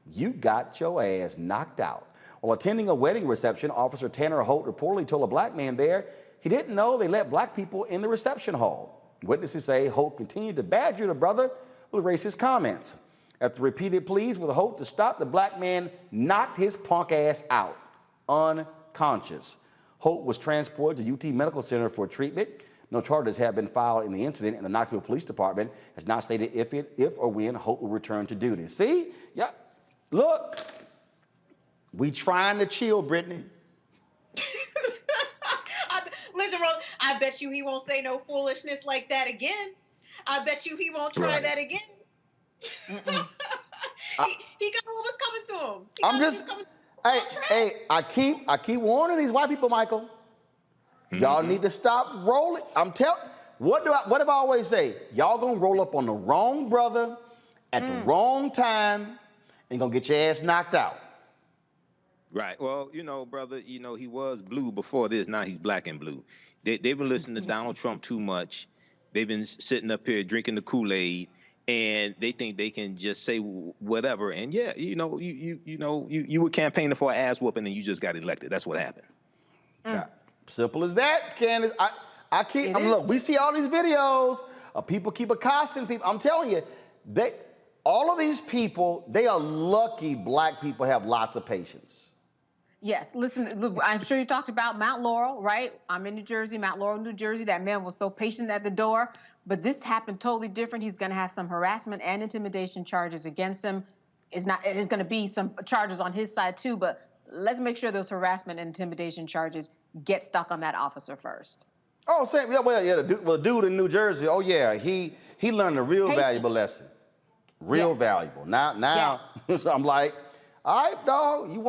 You got your ass knocked out. While attending a wedding reception, Officer Tanner Holt reportedly told a black man there he didn't know they let black people in the reception hall. Witnesses say Holt continued to badger the brother with racist comments. After repeated pleas with Holt to stop, the black man knocked his punk ass out, unconscious. Holt was transported to UT Medical Center for treatment. No charges have been filed in the incident, and the Knoxville Police Department has not stated if or when Holt will return to duty. See? Yeah. Look, we trying to chill, Brittany. Listen, Roland, I bet you he won't say no foolishness like that again. I bet you he won't try that again. He got what was coming to him. I keep warning these white people, Michael. Y'all need to stop rolling. I'm telling. What have I always say? Y'all gonna roll up on the wrong brother at the wrong time and gonna get your ass knocked out. Right. Well, brother, he was blue before this. Now he's black and blue. They've been listening to Donald Trump too much. They've been sitting up here drinking the Kool-Aid, and they think they can just say whatever. And yeah, you were campaigning for an ass whooping, and you just got elected. That's what happened. Simple as that, Candace. Look, we see all these videos of people keep accosting people. I'm telling you, all of these people, they are lucky black people have lots of patience. Yes, listen, look, I'm sure you talked about Mount Laurel, right? I'm in New Jersey, Mount Laurel, New Jersey. That man was so patient at the door, but this happened totally different. He's going to have some harassment and intimidation charges against him. It is going to be some charges on his side too, but let's make sure those harassment and intimidation charges get stuck on that officer first. Oh, same. Yeah, the dude in New Jersey. Oh yeah, he learned a real valuable lesson. Real valuable. Now, so I'm like, all right, dog, you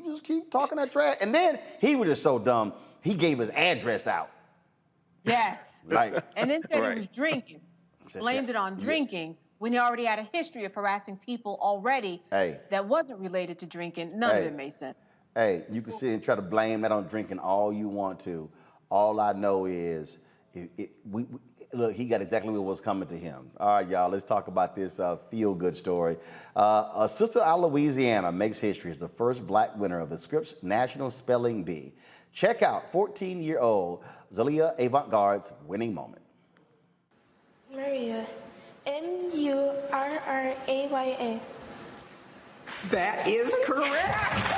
just keep talking that trash. And then he was just so dumb, he gave his address out. Yes. And then said Right. he was drinking. Blamed it on drinking when he already had a history of harassing people already that wasn't related to drinking. None of it made sense. Hey, you can sit and try to blame that on drinking all you want to. All I know is, look, he got exactly what was coming to him. All right, y'all, let's talk about this feel-good story. A sister out of Louisiana makes history as the first black winner of the Scripps National Spelling Bee. Check out 14-year-old Zalia Avantgarde's winning moment. Maria, Murraya. That is correct.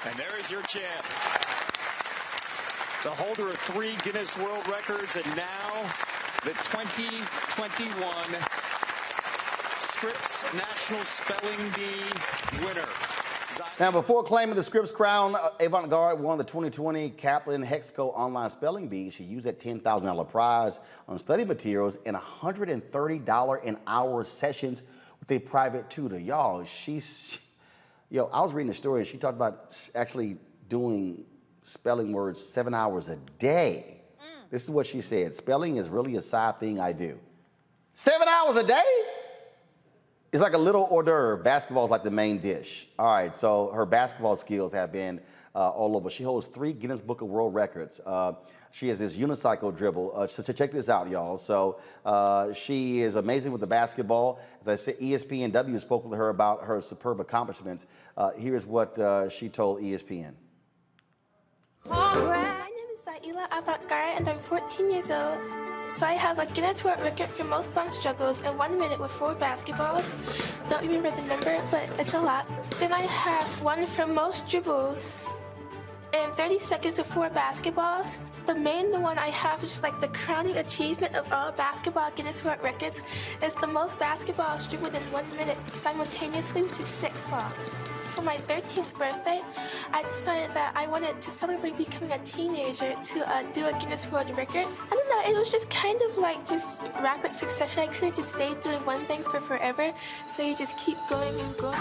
And there is your champ, the holder of 3 Guinness World Records, and now the 2021 Scripps National Spelling Bee winner. Now, before claiming the Scripps crown, Avantgarde won the 2020 Kaplan Hexco Online Spelling Bee. She used that $10,000 prize on study materials and $130 an hour sessions with a private tutor. Y'all, I was reading the story and she talked about actually doing spelling words 7 hours a day. This is what she said. Spelling is really a side thing I do. 7 hours a day? It's like a little hors d'oeuvre. Basketball is like the main dish. All right, so her basketball skills have been all over. She holds 3 Guinness Book of World Records. She has this unicycle dribble. So check this out, y'all. So she is amazing with the basketball. As I said, ESPNW spoke with her about her superb accomplishments. Here's what she told ESPN. My name is Zaila Avantgarde and I'm 14 years old. So I have a Guinness World Record for most bounce juggles in 1 minute with 4 basketballs. Don't remember the number, but it's a lot. Then I have one for most dribbles in 30 seconds with 4 basketballs. The one I have, which is like the crowning achievement of all basketball Guinness World Records, is the most basketballs dribbled in 1 minute simultaneously, which is 6 balls. For my 13th birthday, I decided that I wanted to celebrate becoming a teenager to do a Guinness World Record. I don't know, it was just kind of like just rapid succession. I couldn't just stay doing one thing for forever, so you just keep going and going.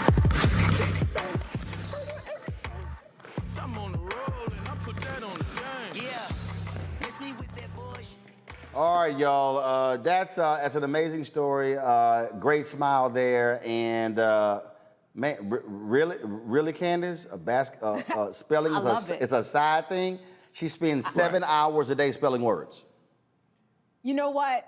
All right, y'all. That's an amazing story. Great smile there, and man, really, Candace, spelling is a side thing. She spends 7 hours a day spelling words. You know what?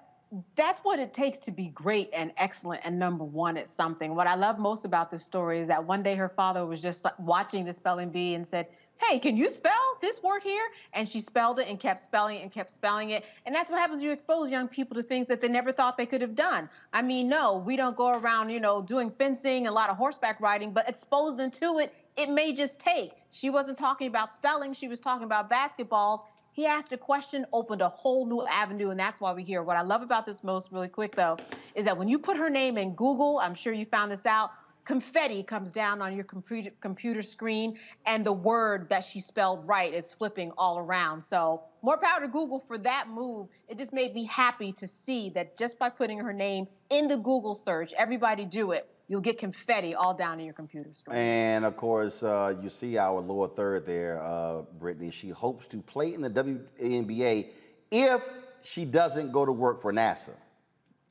That's what it takes to be great and excellent and number one at something. What I love most about this story is that one day her father was just watching the spelling bee and said, "Hey, can you spell this word here?" And she spelled it and kept spelling it and kept spelling it. And that's what happens. You expose young people to things that they never thought they could have done. I mean, no, we don't go around, doing fencing, a lot of horseback riding, but expose them to it. It may just take. She wasn't talking about spelling. She was talking about basketballs. He asked a question, opened a whole new avenue, and that's why we're here. What I love about this most, really quick though, is that when you put her name in Google, I'm sure you found this out, confetti comes down on your computer screen, and the word that she spelled right is flipping all around. So more power to Google for that move. It just made me happy to see that just by putting her name in the Google search, everybody do it, you'll get confetti all down in your computer screen. And of course, you see our lower third there, Brittany. She hopes to play in the WNBA if she doesn't go to work for NASA.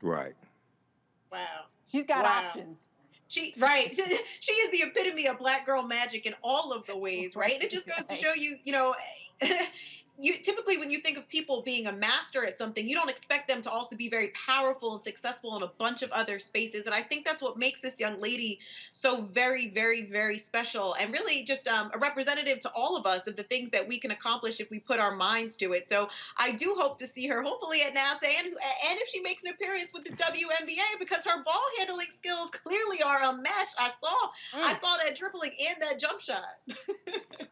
Right. Wow. She's got options. She is the epitome of black girl magic in all of the ways, right? And it just goes to show you, you typically when you think of people being a master at something, you don't expect them to also be very powerful and successful in a bunch of other spaces. And I think that's what makes this young lady so very, very, very special, and really just a representative to all of us of the things that we can accomplish if we put our minds to it. So I do hope to see her hopefully at NASA and if she makes an appearance with the WNBA, because her ball handling skills clearly are unmatched. I saw that dribbling and that jump shot.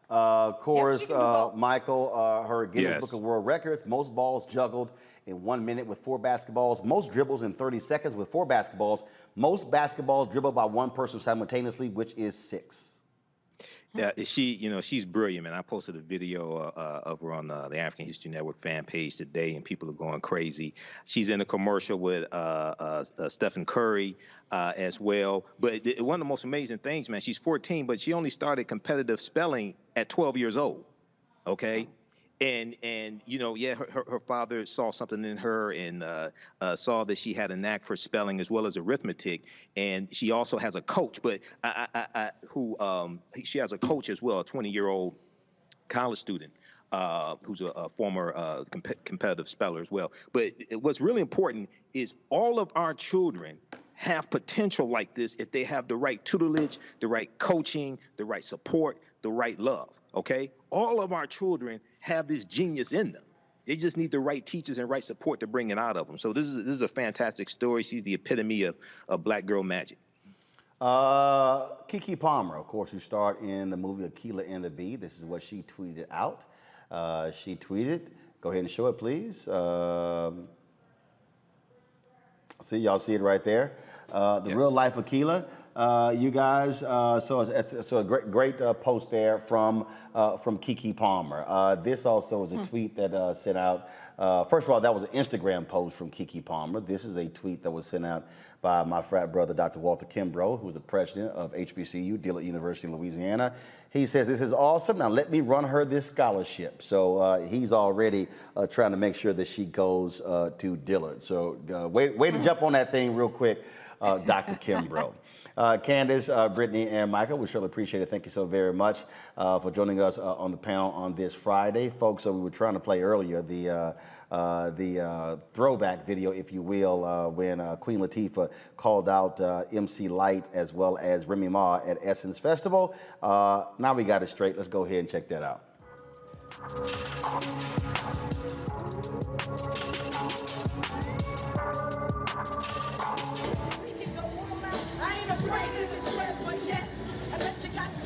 Of course, Michael, her Guinness Book of World Records, most balls juggled in 1 minute with 4 basketballs, most dribbles in 30 seconds with 4 basketballs, most basketballs dribbled by one person simultaneously, which is 6. Yeah, she's brilliant, man. I posted a video of her on the African History Network fan page today, and people are going crazy. She's in a commercial with Stephen Curry as well. But one of the most amazing things, man, she's 14, but she only started competitive spelling at 12 years old, okay? And her father saw something in her and saw that she had a knack for spelling as well as arithmetic. And she also has a coach, but she has a coach as well, a 20-year-old college student who's a former competitive speller as well. But what's really important is all of our children have potential like this if they have the right tutelage, the right coaching, the right support, the right love. Okay, all of our children have this genius in them. They just need the right teachers and right support to bring it out of them. So this is a fantastic story. She's the epitome of black girl magic. Keke Palmer, of course, who starred in the movie Akeelah and the Bee. This is what she tweeted out. She tweeted, go ahead and show it, please. See, y'all see it right there. The real life Akeelah. You guys, so it's a great post there from Keke Palmer. This also is a tweet that sent out. First of all, that was an Instagram post from Keke Palmer. This is a tweet that was sent out by my frat brother, Dr. Walter Kimbrough, who's the president of HBCU, Dillard University in Louisiana. He says, "This is awesome. Now let me run her this scholarship." So he's already trying to make sure that she goes to Dillard. So way to jump on that thing real quick. Dr. Kimbrough. Candace, Brittany, and Michael, we surely appreciate it. Thank you so very much for joining us on the panel on this Friday. Folks, we were trying to play earlier the throwback video, if you will, when Queen Latifah called out MC Lyte as well as Remy Ma at Essence Festival. Now we got it straight. Let's go ahead and check that out.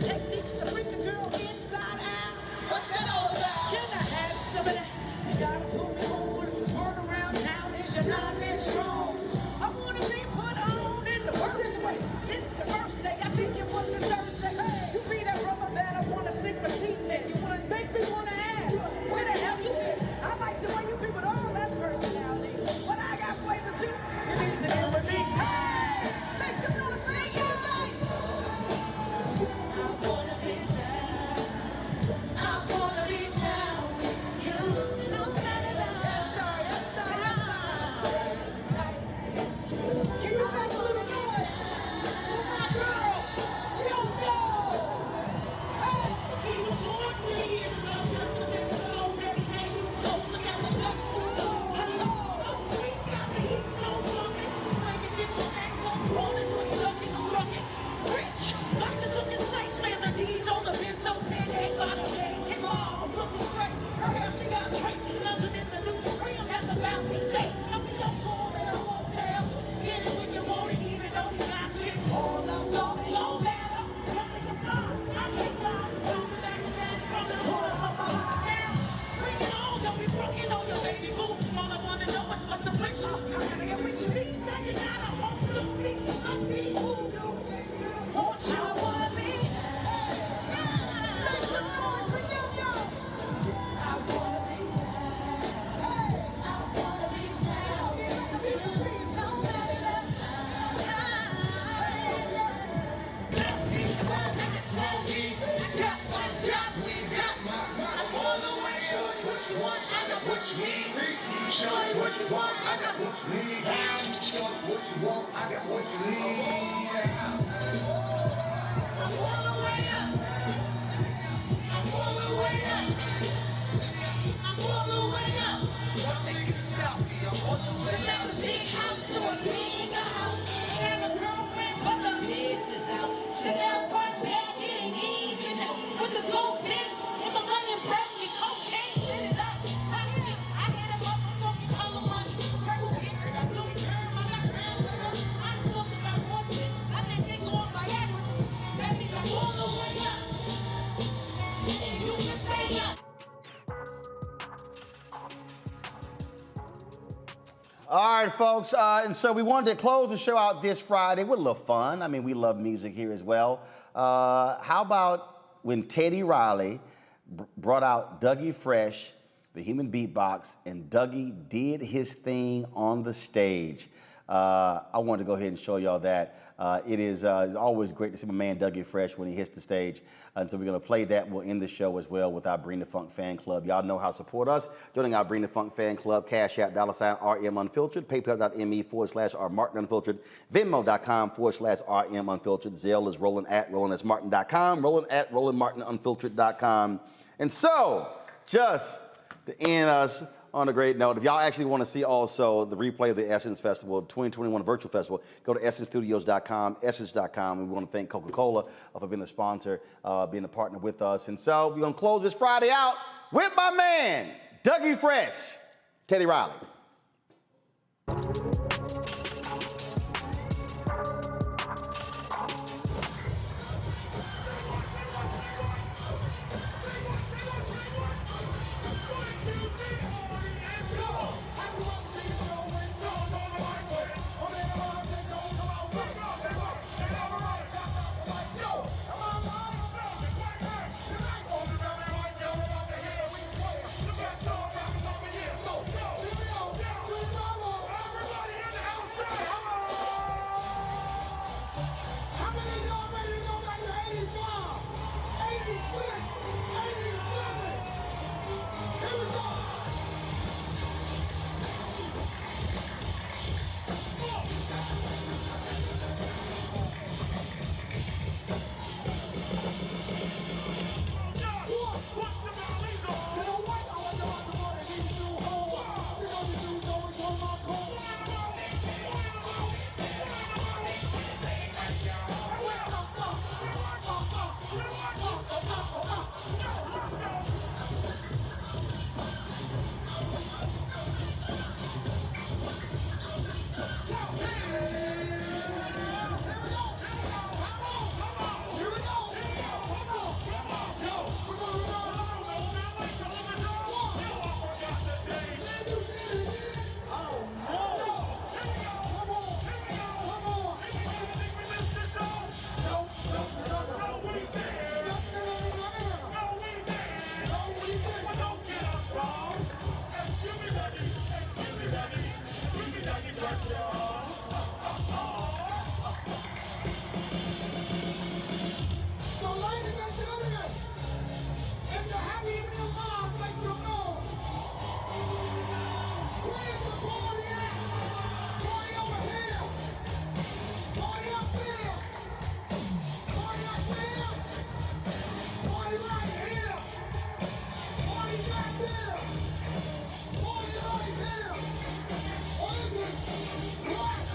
Techniques to freak a girl inside out. What's that all about? Can I have some of that? You gotta pull me over, turn around town. Is your not that strong? I wanna be put on in the worst way. Since the first day, I think it was a Thursday. Hey, you be that brother that I wanna sink my teeth in. You wanna make me wanna ask, where the hell you been? I like the way you be with all that personality. But I got flavor too. It means to get with me. Hey, make some noise, man. All right, folks, and so we wanted to close the show out this Friday with a little fun. I mean, we love music here as well. How about when Teddy Riley brought out Dougie Fresh, the human beatbox, and Dougie did his thing on the stage. I wanted to go ahead and show y'all that. It's always great to see my man Dougie Fresh when he hits the stage. And so we're going to play that. We'll end the show as well with our Bring the Funk fan club. Y'all know how to support us. Joining our Bring the Funk fan club, Cash App, $RM Unfiltered, PayPal.me/RMartin Unfiltered, Venmo.com/RM Unfiltered. Zelle is Roland at RolandSMartin.com, Roland at RolandMartinUnfiltered.com. And so, just to end us on a great note, if y'all actually want to see also the replay of the Essence Festival, 2021 Virtual Festival, go to EssenceStudios.com, Essence.com. And we want to thank Coca-Cola for being a sponsor, being a partner with us. And so we're going to close this Friday out with my man, Dougie Fresh, Teddy Riley. So, ladies and gentlemen, if you're happy to be alive, make some noise. Where's the party at? Party over here. Party up there. Party up there. Party right here. Party back there. Party right here. Or is it right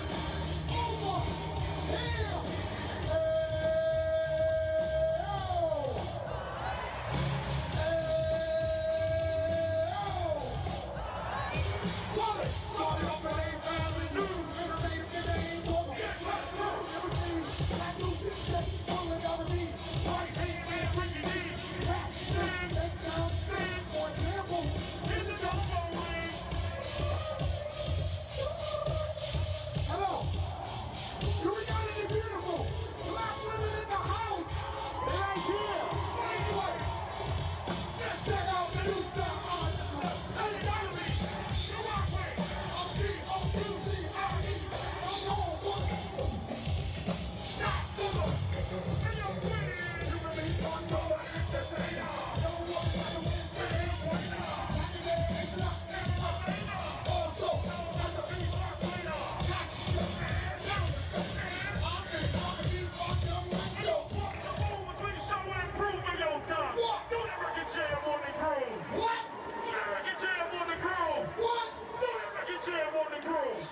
over here? Hello. Do we got any beautiful black women in the house? Right here. Anyway, check out the new sound. And it gotta be the rock way. O-D-O-U-G-R-E. Come on, boy. Not to the. And you're pretty. You can be control and entertainer. Don't worry about the wind, pretty boy now. Back in the nation, also, that's a big rock later. That's just down. I'm in, fuck them like so. What's the move between show and improving your time? What? Do that record jam on the groove. What? Do that record jam on the groove. What? Do that record jam on the groove.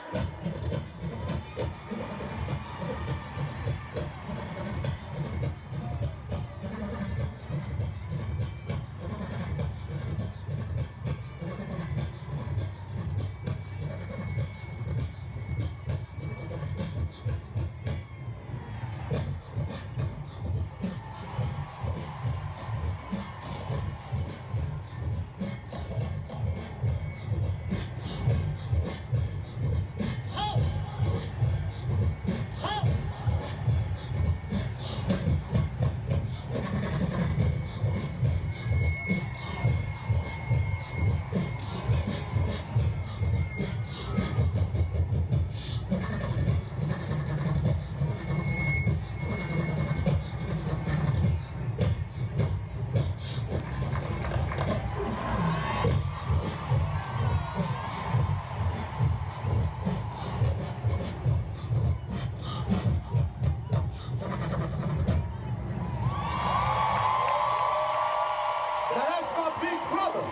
Now that's my big brother.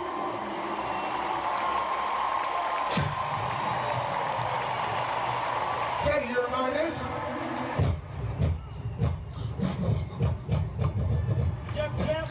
Teddy, you remember this? Yep, yep.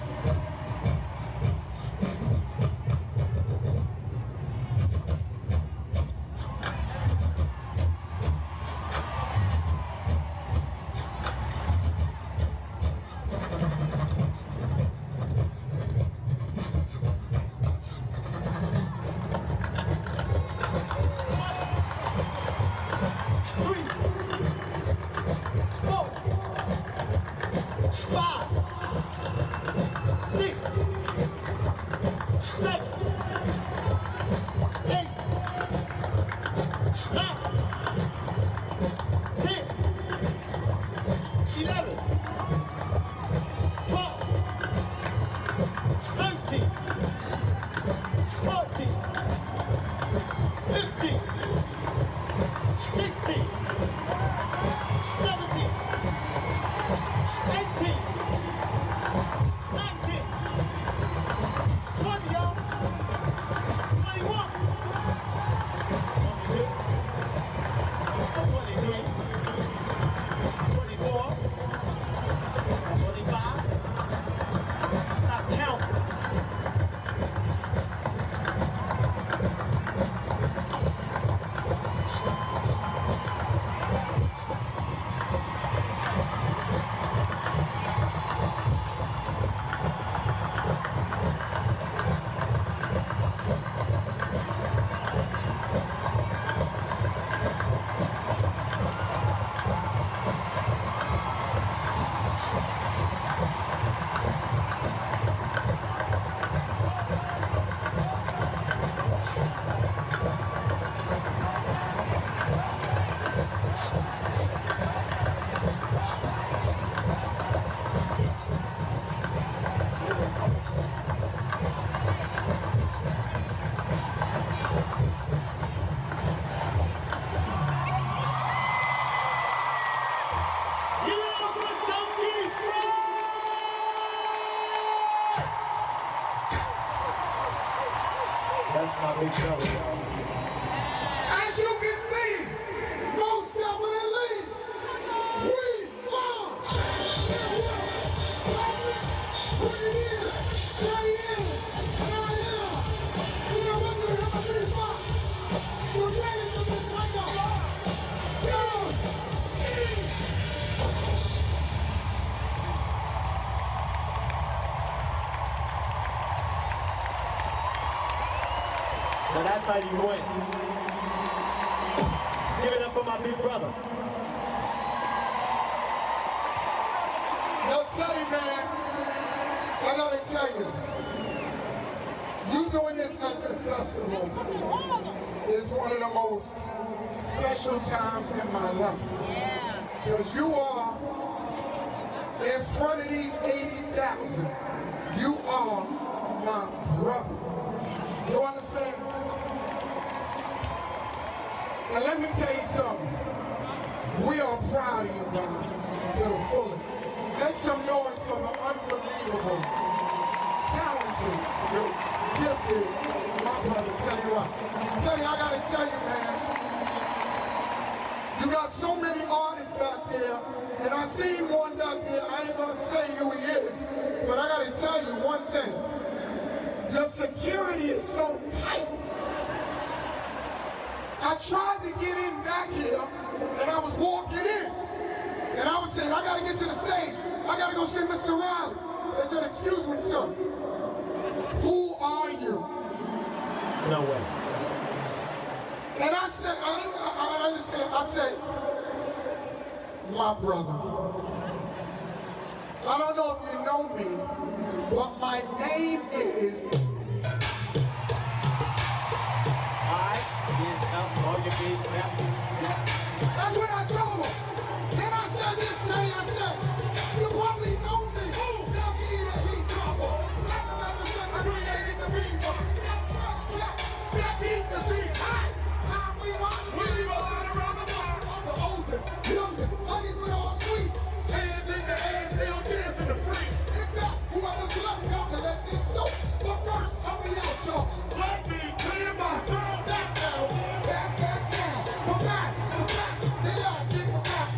That's how you win. Give it up for my big brother. Yo, Teddy, man, I gotta tell you, you doing this Essence Festival is one of the most special times in my life. Because you are, in front of these 80,000, you are my brother. You understand? And let me tell you something. We are proud of you, brother, to the fullest. Make some noise for the unbelievable, talented, gifted, my brother. Tell you what. Tell you, I gotta tell you, man. You got so many artists back there, and I seen one back there. I ain't gonna say who he is, but I gotta tell you one thing. Your security is so tight. I tried to get in back here, and I was walking in, and I was saying, I gotta get to the stage. I gotta go see Mr. Riley. They said, excuse me, sir. Who are you? No way. And I said, I understand. I said, my brother. I don't know if you know me, but my name is. That's what I told him. Then I said this, Teddy. I said, you probably know me. They'll give you the heat dropper. Black America since I created the people. That fresh cat, that heat the seat high. Time we want, we leave a lot around the bar. I'm the oldest, youngest, honeys but all sweet. Hands in the air, still dancing the free. In fact, whoever's left, y'all can let this soak. But first, I'll be out, y'all. Let me clear my throat. Back now, pass that sound. But back, they like it back.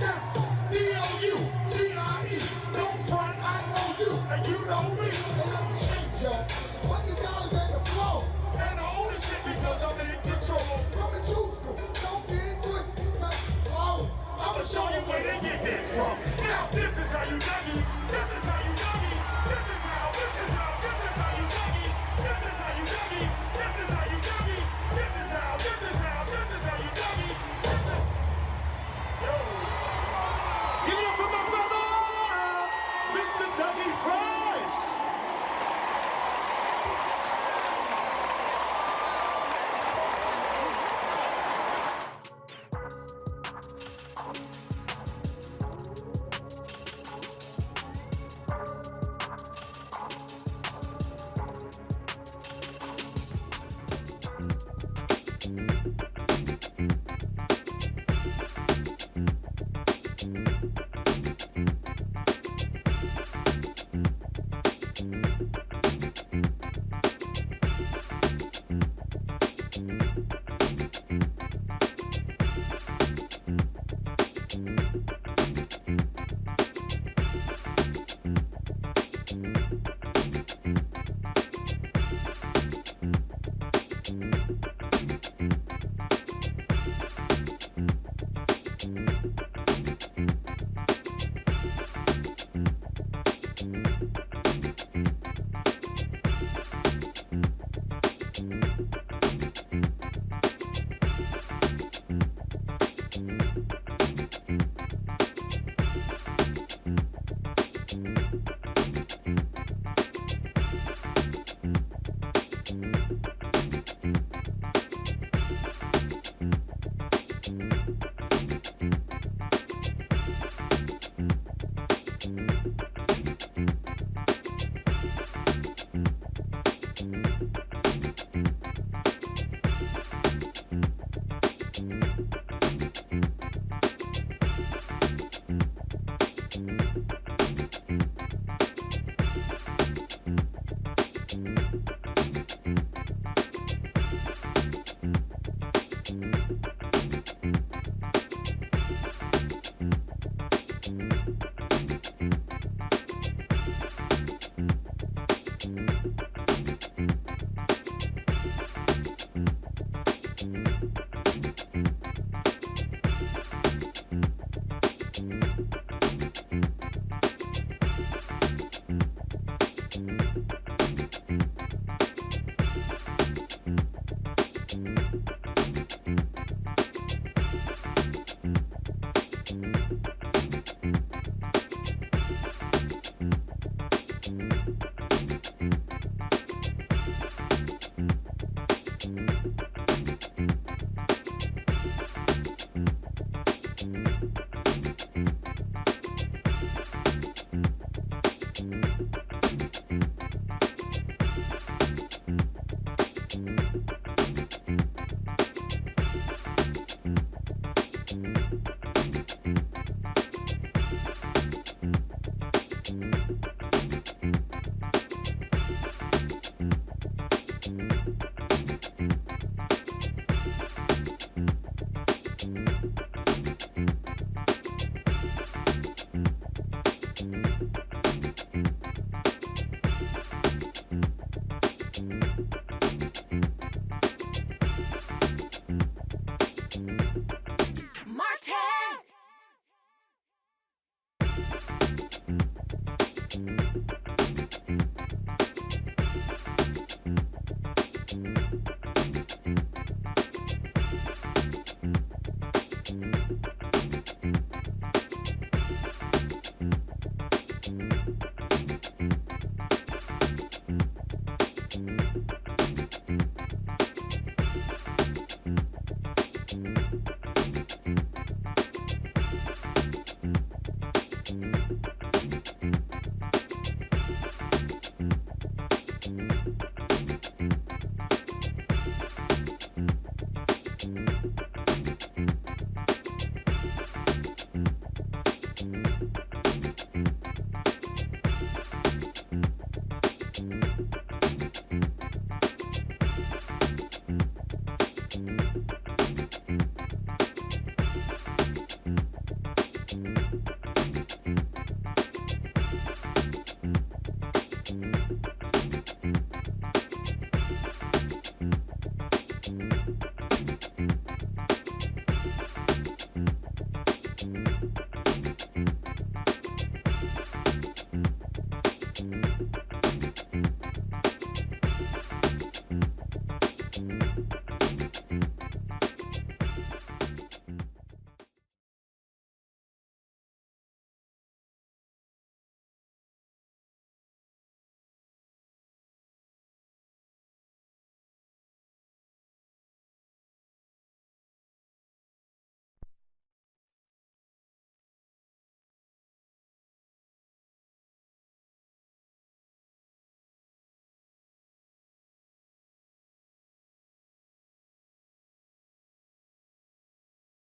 Martin!